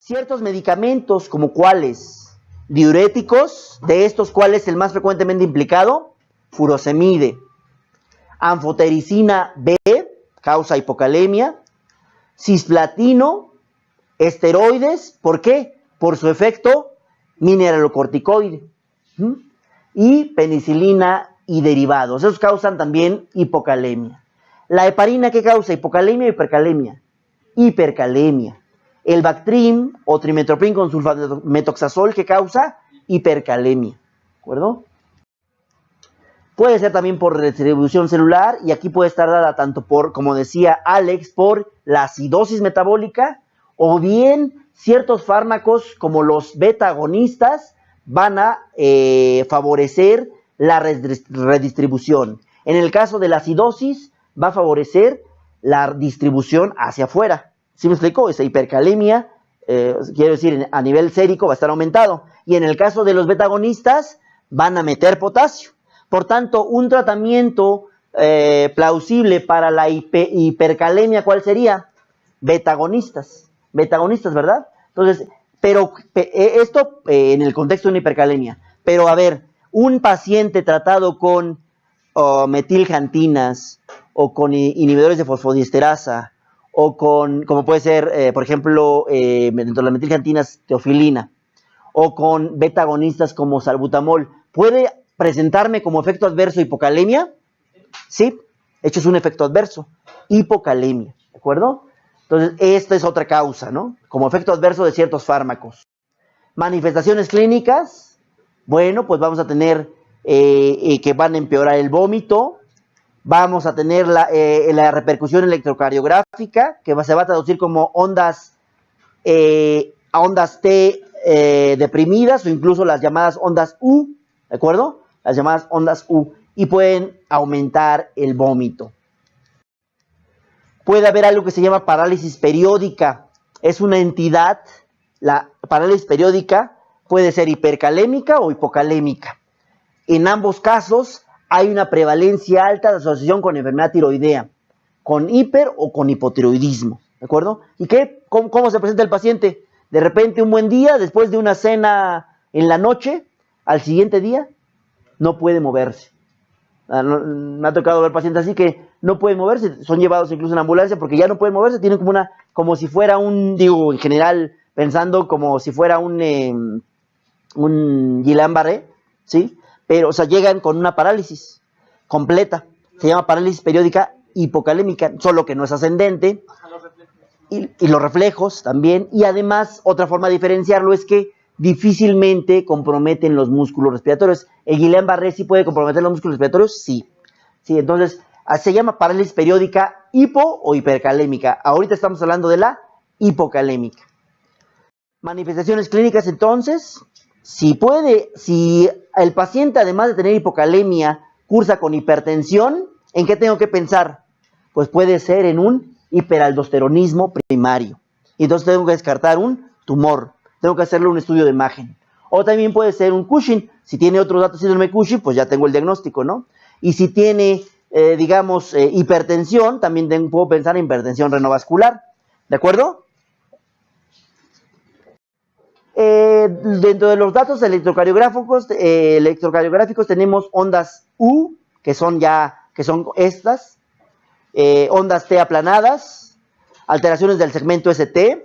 Ciertos medicamentos, como cuáles, diuréticos, de estos, ¿cuál es el más frecuentemente implicado? Furosemide. Anfotericina B, causa hipocalemia. Cisplatino, esteroides, ¿por qué? Por su efecto mineralocorticoide. Y penicilina y derivados, esos causan también hipocalemia. La heparina, ¿qué causa? ¿Hipocalemia o hipercalemia? Hipercalemia. El Bactrim o trimetoprim con sulfamethoxazol, ¿qué causa? Hipercalemia. ¿De acuerdo? Puede ser también por redistribución celular, y aquí puede estar dada tanto por, como decía Alex, por la acidosis metabólica, o bien ciertos fármacos como los beta agonistas van a favorecer la redistribución. En el caso de la acidosis, va a favorecer la distribución hacia afuera. ¿Sí me explico? Esa hipercalemia, quiero decir, a nivel sérico va a estar aumentado. Y en el caso de los beta-agonistas, van a meter potasio. Por tanto, un tratamiento plausible para la hipercalemia, ¿cuál sería? Beta-agonistas. Beta-agonistas, ¿verdad? Entonces, pero esto en el contexto de una hipercalemia. Pero a ver, un paciente tratado con metiljantinas, o con inhibidores de fosfodiesterasa, o con, como puede ser, por ejemplo, dentro de las metiljantinas, teofilina, o con beta-agonistas como salbutamol, ¿puede presentarme como efecto adverso hipocalemia? Sí, hecho es un efecto adverso, hipocalemia, ¿de acuerdo? Entonces, esta es otra causa, ¿no? Como efecto adverso de ciertos fármacos. Manifestaciones clínicas, bueno, pues vamos a tener que van a empeorar el vómito. Vamos a tener la repercusión electrocardiográfica, que se va a traducir como ondas T deprimidas, o incluso las llamadas ondas U, ¿de acuerdo? Las llamadas ondas U. y pueden aumentar el vómito. Puede haber algo que se llama parálisis periódica. Es una entidad, la parálisis periódica puede ser hipercalémica o hipocalémica. En ambos casos hay una prevalencia alta de asociación con enfermedad tiroidea, con hiper o con hipotiroidismo, ¿de acuerdo? ¿Y cómo se presenta el paciente? De repente un buen día, después de una cena en la noche, al siguiente día, no puede moverse. Me ha tocado ver pacientes así que no pueden moverse, son llevados incluso en ambulancia porque ya no pueden moverse, tienen como si fuera digo, en general, pensando como si fuera un Guillain-Barré, ¿sí? Pero, o sea, llegan con una parálisis completa, se llama parálisis periódica hipocalémica, solo que no es ascendente, y los reflejos también, y además, otra forma de diferenciarlo es que difícilmente comprometen los músculos respiratorios. ¿El Guillain-Barré sí puede comprometer los músculos respiratorios? Sí. Sí, entonces, se llama parálisis periódica hipo o hipercalémica. Ahorita estamos hablando de la hipocalémica. Manifestaciones clínicas, entonces, si el paciente, además de tener hipocalemia, cursa con hipertensión, ¿en qué tengo que pensar? Pues puede ser en un hiperaldosteronismo primario. Y entonces tengo que descartar un tumor. Tengo que hacerle un estudio de imagen. O también puede ser un Cushing. Si tiene otros datos de síndrome Cushing, pues ya tengo el diagnóstico, ¿no? Y si tiene, hipertensión, también puedo pensar en hipertensión renovascular. ¿De acuerdo? Dentro de los datos electrocardiográficos tenemos ondas U, que son estas, ondas T aplanadas, alteraciones del segmento ST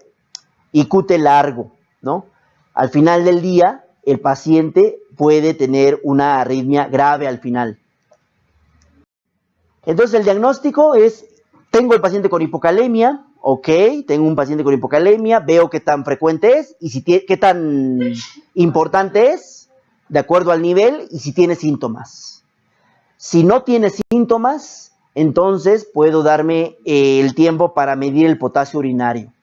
y QT largo, ¿no? Al final del día, el paciente puede tener una arritmia grave al final. Entonces, el diagnóstico es, tengo el paciente con hipocalemia, ok, tengo un paciente con hipocalemia, veo qué tan frecuente es y qué tan importante es, de acuerdo al nivel, y si tiene síntomas. Si no tiene síntomas, entonces puedo darme el tiempo para medir el potasio urinario.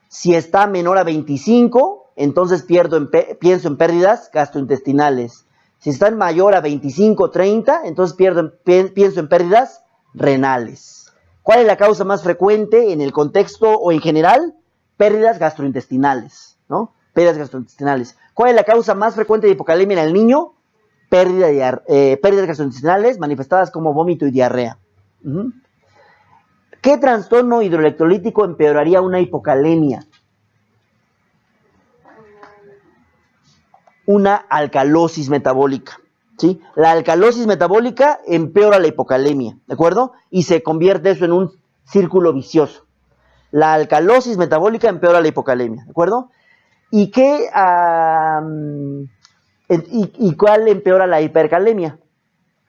Si está menor a 25, entonces pienso en pérdidas gastrointestinales. Si está mayor a 25-30, entonces pienso en pérdidas renales. ¿Cuál es la causa más frecuente en el contexto o en general? Pérdidas gastrointestinales, ¿no? Pérdidas gastrointestinales. ¿Cuál es la causa más frecuente de hipocalemia en el niño? Pérdidas gastrointestinales manifestadas como vómito y diarrea. ¿Qué trastorno hidroelectrolítico empeoraría una hipocalemia? Una alcalosis metabólica, ¿sí? La alcalosis metabólica empeora la hipocalemia, ¿de acuerdo? Y se convierte eso en un círculo vicioso. La alcalosis metabólica empeora la hipocalemia, ¿de acuerdo? ¿Y cuál empeora la hipercalemia?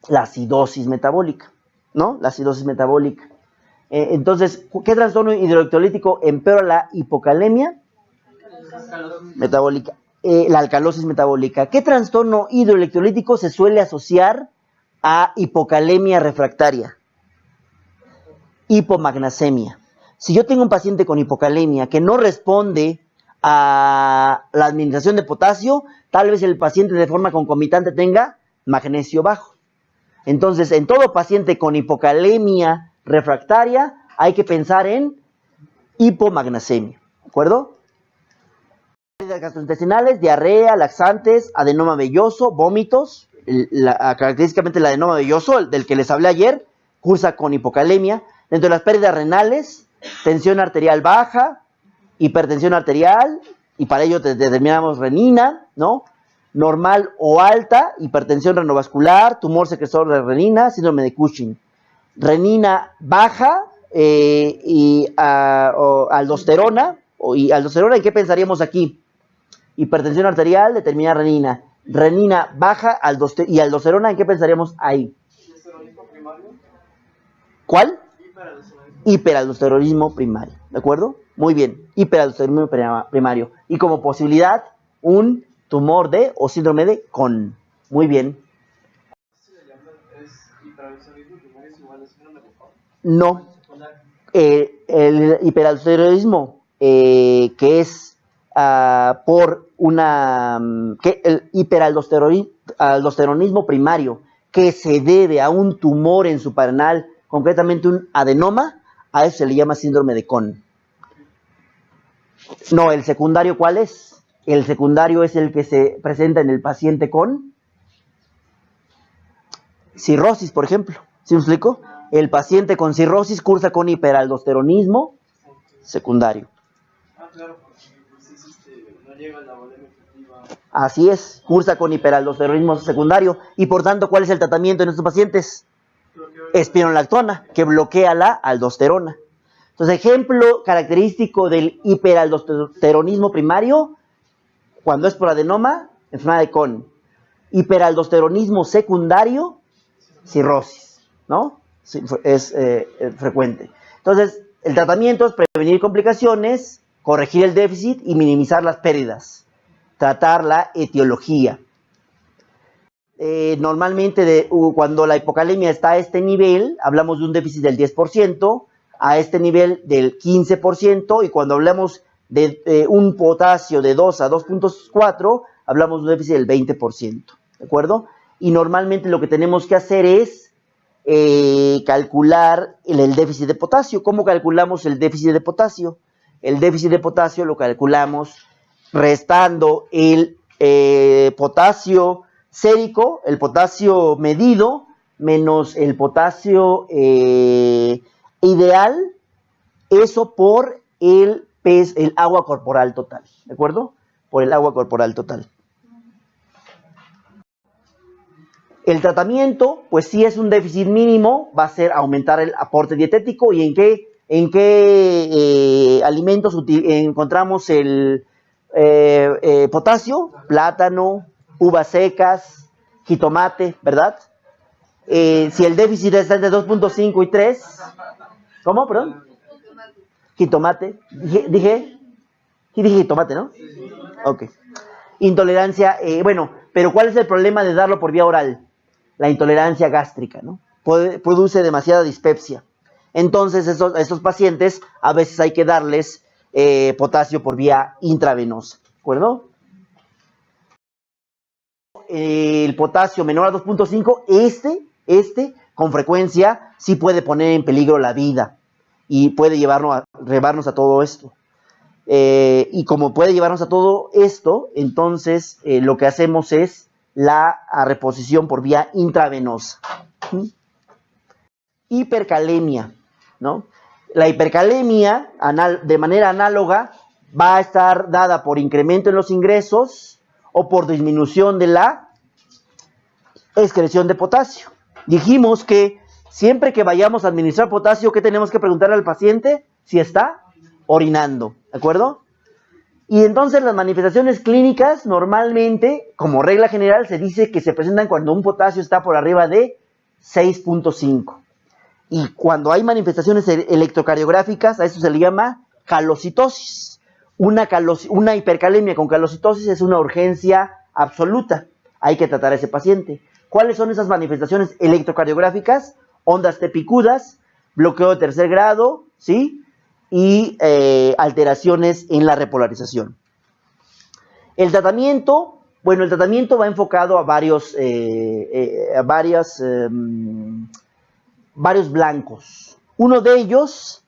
La acidosis metabólica, ¿no? La acidosis metabólica. Entonces, ¿qué trastorno hidroelectrolítico empeora la hipocalemia? Metabólica. La alcalosis metabólica. ¿Qué trastorno hidroelectrolítico se suele asociar a hipocalemia refractaria? Hipomagnesemia. Si yo tengo un paciente con hipocalemia que no responde a la administración de potasio, tal vez el paciente de forma concomitante tenga magnesio bajo. Entonces, en todo paciente con hipocalemia refractaria hay que pensar en hipomagnesemia, ¿de acuerdo? Pérdidas gastrointestinales, diarrea, laxantes, adenoma velloso, vómitos. Característicamente el adenoma velloso, el del que les hablé ayer, cursa con hipocalemia. Dentro de las pérdidas renales, tensión arterial baja, hipertensión arterial, y para ello determinamos renina, ¿no? Normal o alta, hipertensión renovascular, tumor secretor de renina, síndrome de Cushing. Renina baja aldosterona, y aldosterona, ¿en qué pensaríamos aquí? Hipertensión arterial, determina renina. Renina baja y aldosterona, ¿en qué pensaríamos ahí? ¿Hiperaldosteronismo primario? ¿Cuál? Hiperaldosteronismo. Hiperaldosteronismo primario, ¿de acuerdo? Muy bien, hiperaldosteronismo primario. Y como posibilidad, un tumor o síndrome de Cohn. Muy bien. ¿Se le llama hiperaldosteronismo primario es igual a síndrome de Cohn? No. Bipolar. El hiperaldosteronismo, que es el hiperaldosteronismo primario, que se debe a un tumor en su paranal, concretamente un adenoma, a eso se le llama síndrome de Cohn. No, el secundario, ¿cuál es? El secundario es el que se presenta en el paciente con cirrosis, por ejemplo. ¿Sí me explico? El paciente con cirrosis cursa con hiperaldosteronismo secundario. Claro, porque pues, no llega a la volemia efectiva. Así es, cursa con hiperaldosteronismo secundario. Y por tanto, ¿cuál es el tratamiento en estos pacientes? Espironolactona, que bloquea la aldosterona. Entonces, ejemplo característico del hiperaldosteronismo primario, cuando es por adenoma, enfermedad de Cohn. Hiperaldosteronismo secundario, cirrosis, ¿no? Sí, es frecuente. Entonces, el tratamiento es prevenir complicaciones, corregir el déficit y minimizar las pérdidas. Tratar la etiología. Normalmente, cuando la hipocalemia está a este nivel, hablamos de un déficit del 10%, a este nivel del 15%, y cuando hablamos de un potasio de 2 a 2.4, hablamos de un déficit del 20%, ¿de acuerdo? Y normalmente lo que tenemos que hacer es calcular el déficit de potasio. ¿Cómo calculamos el déficit de potasio? El déficit de potasio lo calculamos restando el potasio sérico, el potasio medido, menos el potasio ideal, eso por el agua corporal total, ¿de acuerdo? Por el agua corporal total. El tratamiento, pues si es un déficit mínimo, va a ser aumentar el aporte dietético. ¿Y en qué alimentos encontramos el potasio? Plátano, uvas secas, jitomate, ¿verdad? Si el déficit está entre 2.5 y 3, ¿cómo, perdón? Jitomate. Dije jitomate, ¿no? Ok. Intolerancia, bueno, pero ¿cuál es el problema de darlo por vía oral? La intolerancia gástrica, ¿no? Produce demasiada dispepsia. Entonces, a estos pacientes a veces hay que darles potasio por vía intravenosa, ¿de acuerdo? El potasio menor a 2.5, con frecuencia sí puede poner en peligro la vida y puede llevarnos a todo esto. Y como puede llevarnos a todo esto, entonces lo que hacemos es la reposición por vía intravenosa. Hipercalemia, ¿no? La hipercalemia, de manera análoga, va a estar dada por incremento en los ingresos o por disminución de la excreción de potasio. Dijimos que siempre que vayamos a administrar potasio, ¿qué tenemos que preguntarle al paciente? Si está orinando, ¿de acuerdo? Y entonces las manifestaciones clínicas normalmente, como regla general, se dice que se presentan cuando un potasio está por arriba de 6.5. Y cuando hay manifestaciones electrocardiográficas, a eso se le llama calocitosis. Una hipercalemia con calocitosis es una urgencia absoluta. Hay que tratar a ese paciente. ¿Cuáles son esas manifestaciones electrocardiográficas? Ondas tepicudas, bloqueo de tercer grado, ¿sí? Y alteraciones en la repolarización. El tratamiento, bueno, el tratamiento va enfocado a varios blancos. Uno de ellos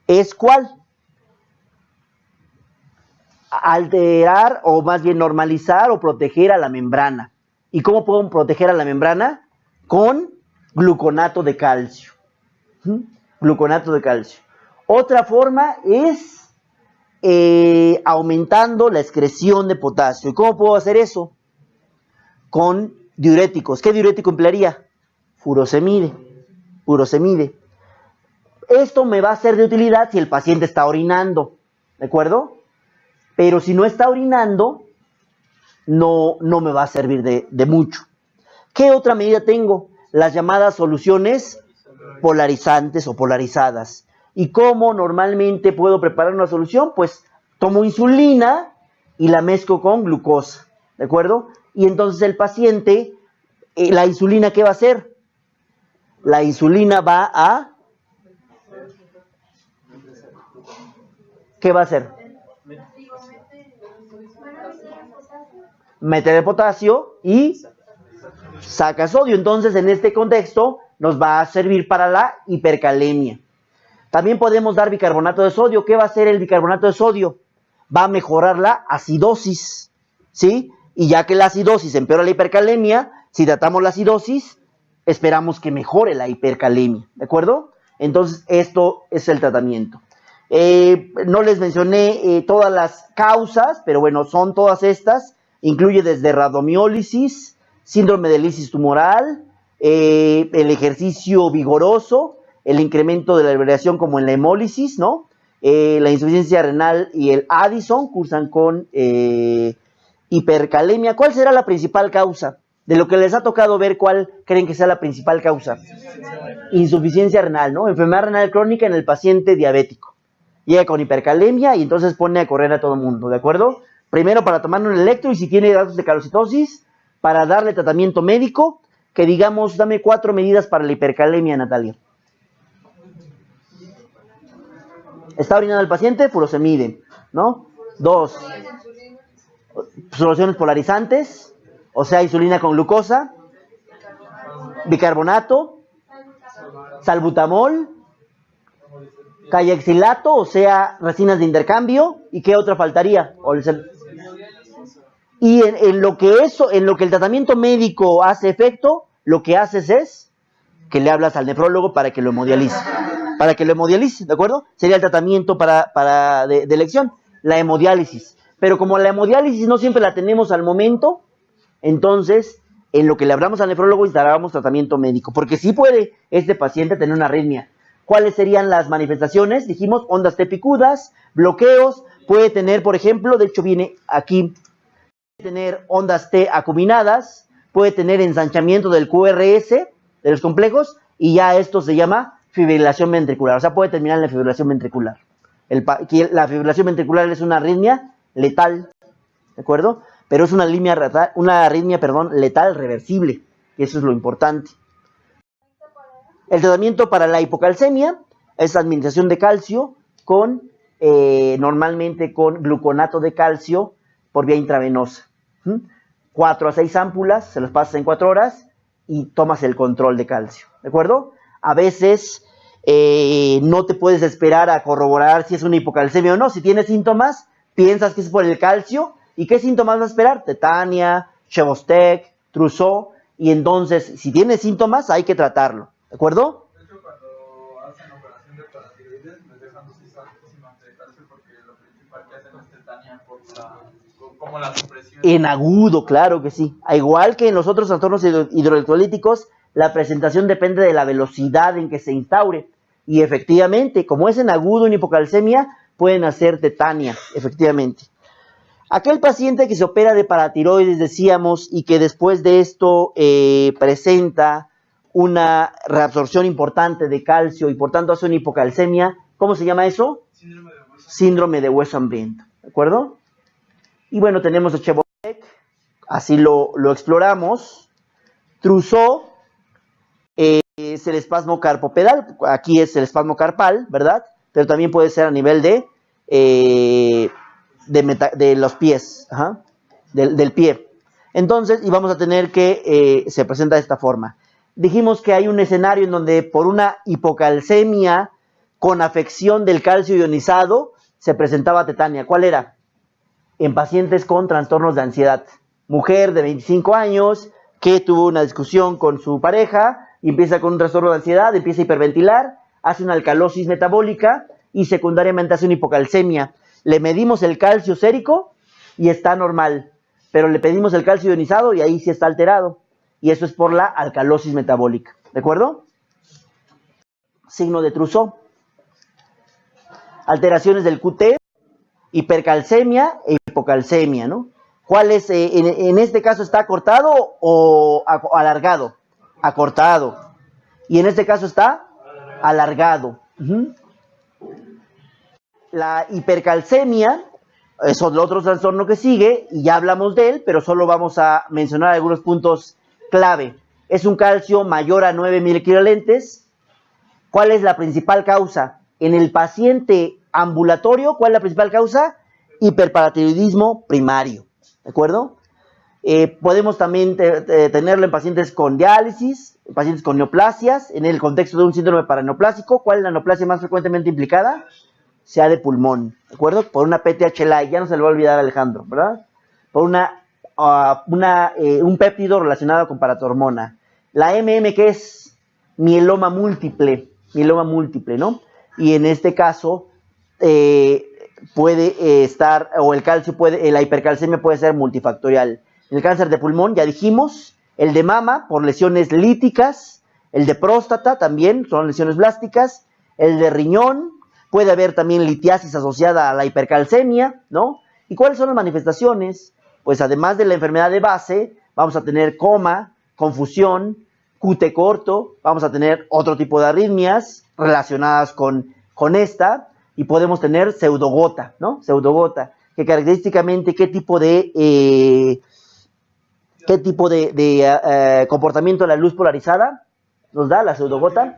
es ¿cuál? Alterar o más bien normalizar o proteger a la membrana. ¿Y cómo puedo proteger a la membrana? Con gluconato de calcio. Gluconato de calcio. Otra forma es aumentando la excreción de potasio. ¿Y cómo puedo hacer eso? Con diuréticos. ¿Qué diurético emplearía? Furosemide. Esto me va a ser de utilidad si el paciente está orinando, ¿de acuerdo? Pero si no está orinando, no me va a servir de mucho. ¿Qué otra medida tengo? Las llamadas soluciones polarizantes o polarizadas. ¿Y cómo normalmente puedo preparar una solución? Pues tomo insulina y la mezclo con glucosa, ¿de acuerdo? Y entonces el paciente, la insulina, ¿qué va a hacer? La insulina va a... ¿Qué va a hacer? Meter el potasio y saca sodio. Entonces, en este contexto, nos va a servir para la hipercalemia. También podemos dar bicarbonato de sodio. ¿Qué va a hacer el bicarbonato de sodio? Va a mejorar la acidosis, ¿sí? Y ya que la acidosis empeora la hipercalemia, si tratamos la acidosis, esperamos que mejore la hipercalemia, ¿de acuerdo? Entonces, esto es el tratamiento. No les mencioné todas las causas, pero bueno, son todas estas. Incluye desde rabdomiólisis, síndrome de lisis tumoral, el ejercicio vigoroso, el incremento de la liberación como en la hemólisis, ¿no? La insuficiencia renal y el Addison cursan con hipercalemia. ¿Cuál será la principal causa? De lo que les ha tocado ver, ¿cuál creen que sea la principal causa? Insuficiencia renal, ¿no? Enfermedad renal crónica en el paciente diabético. Llega con hipercalemia y entonces pone a correr a todo el mundo, ¿de acuerdo? Primero para tomar un electro y si tiene datos de calocitosis, para darle tratamiento médico, que digamos, dame 4 medidas para la hipercalemia, Natalia. ¿Está orinando el paciente? Furosemide, ¿no? 2. Soluciones polarizantes, o sea, insulina con glucosa, bicarbonato, salbutamol, cayexilato, o sea, resinas de intercambio, ¿y qué otra faltaría? Y en lo que el tratamiento médico hace efecto, lo que haces es que le hablas al nefrólogo para que lo hemodialice. ¿De acuerdo? Sería el tratamiento de elección, la hemodiálisis. Pero como la hemodiálisis no siempre la tenemos al momento, entonces, en lo que le hablamos al nefrólogo, instalábamos tratamiento médico. Porque sí puede este paciente tener una arritmia. ¿Cuáles serían las manifestaciones? Dijimos, ondas T picudas, bloqueos. Puede tener, por ejemplo, de hecho viene aquí, puede tener ondas T acuminadas, puede tener ensanchamiento del QRS, de los complejos, y ya esto se llama fibrilación ventricular. O sea, puede terminar en la fibrilación ventricular. La fibrilación ventricular es una arritmia letal, ¿de acuerdo? Pero es una arritmia letal reversible, y eso es lo importante. El tratamiento para la hipocalcemia es administración de calcio normalmente con gluconato de calcio por vía intravenosa. 4 a 6 ámpulas, se las pasas en 4 horas y tomas el control de calcio, ¿de acuerdo? A veces no te puedes esperar a corroborar si es una hipocalcemia o no. Si tienes síntomas, piensas que es por el calcio. ¿Y qué síntomas vas a esperar? Tetania, Chevostec, Trousseau. Y entonces, si tienes síntomas, hay que tratarlo. ¿De acuerdo? De hecho, cuando hacen operación de paratiroides, les dejan dosis altísimas de calcio porque lo principal que hacen es tetania como la supresión. En agudo, claro que sí. Igual que en los otros trastornos hidroelectrolíticos, la presentación depende de la velocidad en que se instaure. Y efectivamente, como es en agudo en hipocalcemia, pueden hacer tetania, efectivamente. Aquel paciente que se opera de paratiroides, decíamos, y que después de esto presenta una reabsorción importante de calcio y por tanto hace una hipocalcemia, ¿cómo se llama eso? Síndrome de hueso hambriento, ¿de acuerdo? Y bueno, tenemos a Chevostec, así lo exploramos. Trousseau, es el espasmo carpopedal, aquí es el espasmo carpal, ¿verdad? Pero también puede ser a nivel de los pies, del pie. Entonces, y vamos a tener que se presenta de esta forma. Dijimos que hay un escenario en donde por una hipocalcemia con afección del calcio ionizado se presentaba tetania. ¿Cuál era? En pacientes con trastornos de ansiedad. Mujer de 25 años que tuvo una discusión con su pareja y empieza con un trastorno de ansiedad, empieza a hiperventilar, hace una alcalosis metabólica y secundariamente hace una hipocalcemia. Le medimos el calcio sérico y está normal, pero le pedimos el calcio ionizado y ahí sí está alterado. Y eso es por la alcalosis metabólica, ¿de acuerdo? Signo de Trousseau. Alteraciones del QT, hipercalcemia e hipocalcemia, ¿no? ¿Cuál es? En este caso está acortado o alargado. Acortado. Y en este caso está alargado. La hipercalcemia es el otro trastorno que sigue y ya hablamos de él, pero solo vamos a mencionar algunos puntos clave. Es un calcio mayor a 9 mil-equivalentes. ¿Cuál es la principal causa? En el paciente ambulatorio, ¿cuál es la principal causa? Hiperparatiroidismo primario, ¿de acuerdo? Podemos también tenerlo en pacientes con diálisis, en pacientes con neoplasias, en el contexto de un síndrome paraneoplásico. ¿Cuál es la neoplasia más frecuentemente implicada? Sea de pulmón, ¿de acuerdo? Por una PTH-like, ya no se le va a olvidar a Alejandro, ¿verdad? Por un péptido relacionado con paratormona. La que es mieloma múltiple, ¿no? Y en este caso puede estar, o la hipercalcemia puede ser multifactorial. El cáncer de pulmón, ya dijimos, el de mama por lesiones líticas, el de próstata también, son lesiones blásticas, el de riñón, puede haber también litiasis asociada a la hipercalcemia, ¿no? ¿Y cuáles son las manifestaciones? Pues además de la enfermedad de base, vamos a tener coma, confusión, QT corto, vamos a tener otro tipo de arritmias relacionadas con esta, y podemos tener pseudogota, ¿no? Pseudogota, que característicamente qué tipo de comportamiento de la luz polarizada nos da la pseudogota.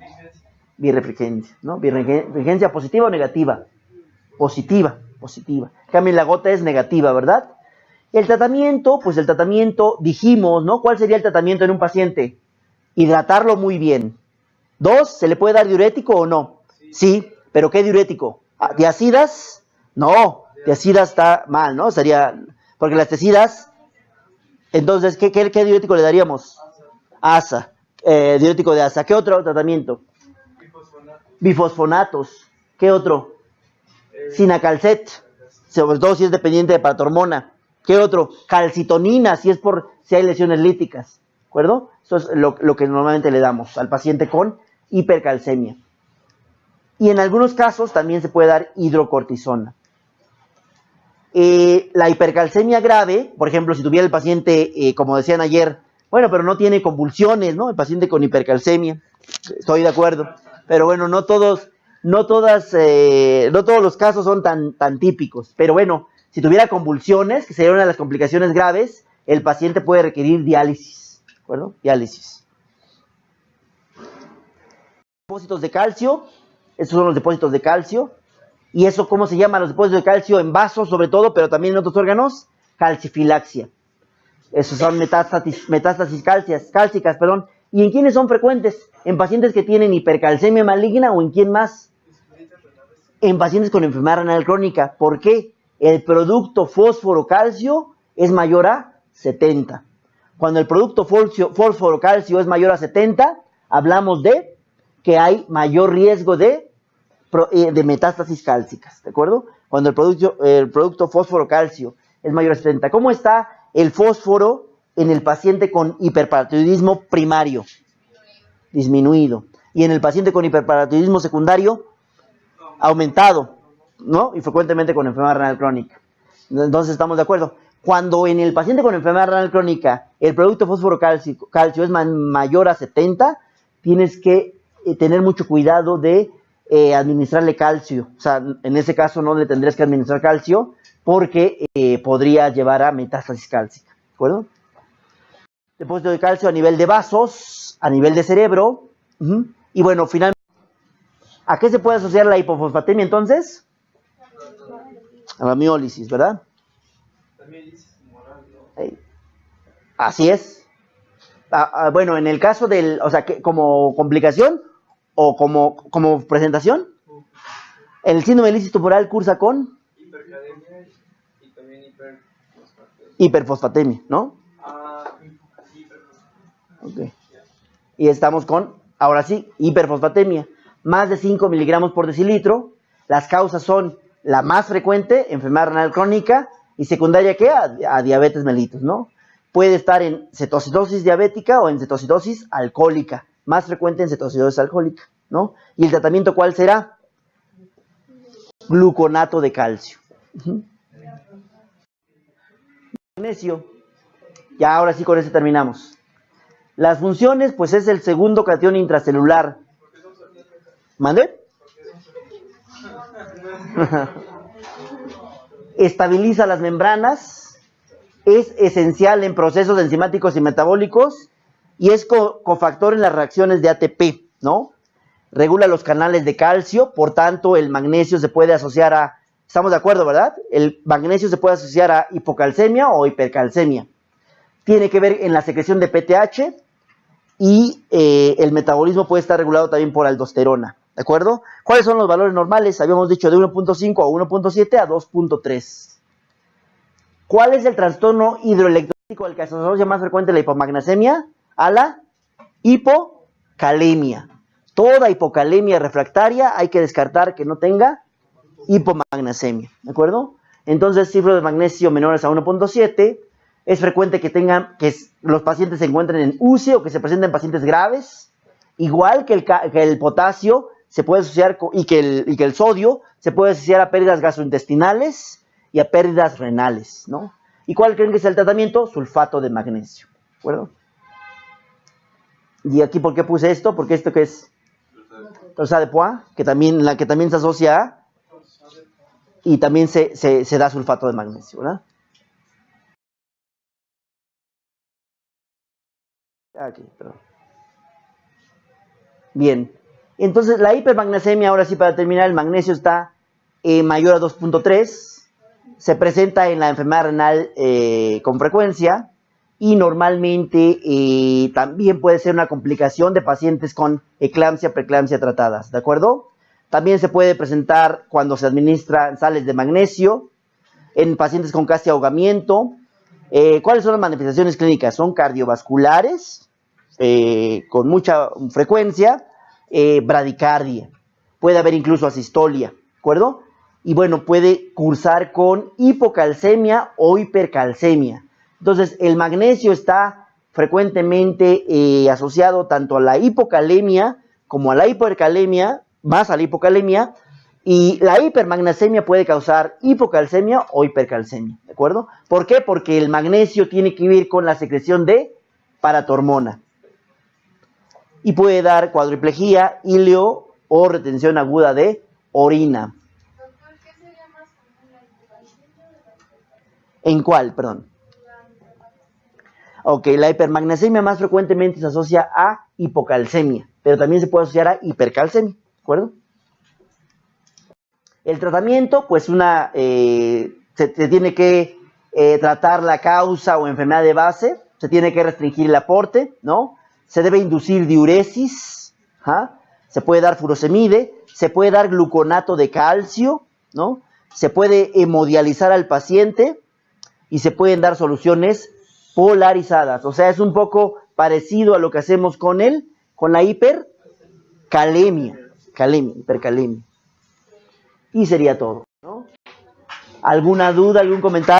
Birrefringencia, ¿no? Birrefringencia positiva o negativa. Positiva. En cambio, la gota es negativa, ¿verdad? El tratamiento, pues el tratamiento, dijimos, ¿no? ¿Cuál sería el tratamiento en un paciente? Hidratarlo muy bien. 2, ¿se le puede dar diurético o no? Sí, pero ¿qué diurético? ¿Diacidas? No, diacidas está mal, ¿no? Sería, porque las tecidas, entonces, ¿qué diurético le daríamos? ASA, diurético de ASA. ¿Qué otro tratamiento? Bifosfonatos. ¿Qué otro? Sinacalcet, sobre todo si es dependiente de paratormona. ¿Qué otro? Calcitonina, si hay lesiones líticas. ¿De acuerdo? Eso es lo que normalmente le damos al paciente con hipercalcemia. Y en algunos casos también se puede dar hidrocortisona. La hipercalcemia grave, por ejemplo, si tuviera el paciente, como decían ayer, bueno, pero no tiene convulsiones, ¿no? El paciente con hipercalcemia, estoy de acuerdo. Pero bueno, no todos los casos son tan típicos. Pero bueno, si tuviera convulsiones, que sería una de las complicaciones graves, el paciente puede requerir diálisis, ¿de acuerdo? Diálisis. Depósitos de calcio, estos son los depósitos de calcio. ¿Y eso cómo se llama? Los depósitos de calcio en vasos sobre todo, pero también en otros órganos, calcifilaxia. Esos son metástasis cálcicas. ¿Y en quiénes son frecuentes? ¿En pacientes que tienen hipercalcemia maligna o en quién más? En pacientes con enfermedad renal crónica. ¿Por qué? El producto fósforo-calcio es mayor a 70. Cuando el producto fósforo-calcio es mayor a 70, hablamos de que hay mayor riesgo de metástasis cálcicas, ¿de acuerdo? Cuando el producto fósforo-calcio es mayor a 70. ¿Cómo está el fósforo en el paciente con hiperparatiroidismo primario? Disminuido. Y en el paciente con hiperparatiroidismo secundario, aumentado, ¿no? Y frecuentemente con enfermedad renal crónica. Entonces estamos de acuerdo. Cuando en el paciente con enfermedad renal crónica el producto fósforo-calcio es mayor a 70, tienes que tener mucho cuidado de administrarle calcio. O sea, en ese caso no le tendrías que administrar calcio porque podría llevar a metástasis cálcica, ¿de acuerdo? Depósito de calcio a nivel de vasos, a nivel de cerebro. Y bueno, finalmente, ¿a qué se puede asociar la hipofosfatemia entonces? A la miólisis, ¿verdad? Así es. Bueno, en el caso del, o sea, como complicación o como presentación, el síndrome de lisis tumoral cursa con Hipercalcemia y también hiperfosfatemia, ¿no? Okay. Y estamos con, ahora sí, hiperfosfatemia. Más de 5 miligramos por decilitro. Las causas son la más frecuente, enfermedad renal crónica, y secundaria, ¿qué? A diabetes mellitus, ¿no? Puede estar en cetocidosis diabética o en cetocidosis alcohólica. Más frecuente en cetocidosis alcohólica, ¿no? ¿Y el tratamiento cuál será? Gluconato de calcio. Magnesio. Ya, ahora sí, con eso terminamos. Las funciones, pues es el segundo catión intracelular. ¿Mande? Estabiliza las membranas, es esencial en procesos enzimáticos y metabólicos y es cofactor en las reacciones de ATP, ¿no? Regula los canales de calcio, por tanto el magnesio se puede asociar a, estamos de acuerdo, ¿verdad? El magnesio se puede asociar a hipocalcemia o hipercalcemia. tiene que ver en la secreción de PTH y el metabolismo puede estar regulado también por aldosterona, ¿de acuerdo? ¿Cuáles son los valores normales? Habíamos dicho de 1.5 a 1.7 a 2.3. ¿Cuál es el trastorno hidroelectrolítico al que se asocia más frecuente la hipomagnesemia? A la hipocalemia. Toda hipocalemia refractaria hay que descartar que no tenga hipomagnesemia, ¿de acuerdo? Entonces, cifras de magnesio menores a 1.7, es frecuente que los pacientes se encuentren en UCI o que se presenten pacientes graves, igual que el potasio se puede asociar y que el sodio se puede asociar a pérdidas gastrointestinales y a pérdidas renales, ¿no? ¿Y cuál creen que es el tratamiento? Sulfato de magnesio, ¿de acuerdo? Y aquí, ¿por qué puse esto? Porque esto que es torsa de pois, que también se asocia a, y también se da sulfato de magnesio, ¿verdad? Aquí, perdón. Bien, entonces la hipermagnesemia, ahora sí para terminar, el magnesio está mayor a 2.3, se presenta en la enfermedad renal con frecuencia y normalmente también puede ser una complicación de pacientes con eclampsia, preeclampsia tratadas, ¿de acuerdo? También se puede presentar cuando se administran sales de magnesio en pacientes con casi ahogamiento. ¿Cuáles son las manifestaciones clínicas? Son cardiovasculares, con mucha frecuencia, bradicardia. Puede haber incluso asistolia, ¿de acuerdo? Y bueno, puede cursar con hipocalcemia o hipercalcemia. Entonces, el magnesio está frecuentemente asociado tanto a la hipocalemia como a la hipercalemia, más a la hipocalemia, y la hipermagnesemia puede causar hipocalcemia o hipercalcemia, ¿de acuerdo? ¿Por qué? Porque el magnesio tiene que ver con la secreción de paratormona y puede dar cuadriplejía, ileo o retención aguda de orina. Doctor, ¿qué sería más común, la hipercalcemia o la hipercalcemia? ¿En cuál? Perdón. Ok, la hipermagnesemia más frecuentemente se asocia a hipocalcemia, pero también se puede asociar a hipercalcemia, ¿de acuerdo? El tratamiento, pues se tiene que tratar la causa o enfermedad de base, se tiene que restringir el aporte, ¿no? Se debe inducir diuresis, ¿ja? Se puede dar furosemide, se puede dar gluconato de calcio, ¿no? Se puede hemodializar al paciente y se pueden dar soluciones polarizadas. O sea, es un poco parecido a lo que hacemos con la hipercalemia, hipercalemia. Y sería todo, ¿no? ¿Alguna duda, algún comentario?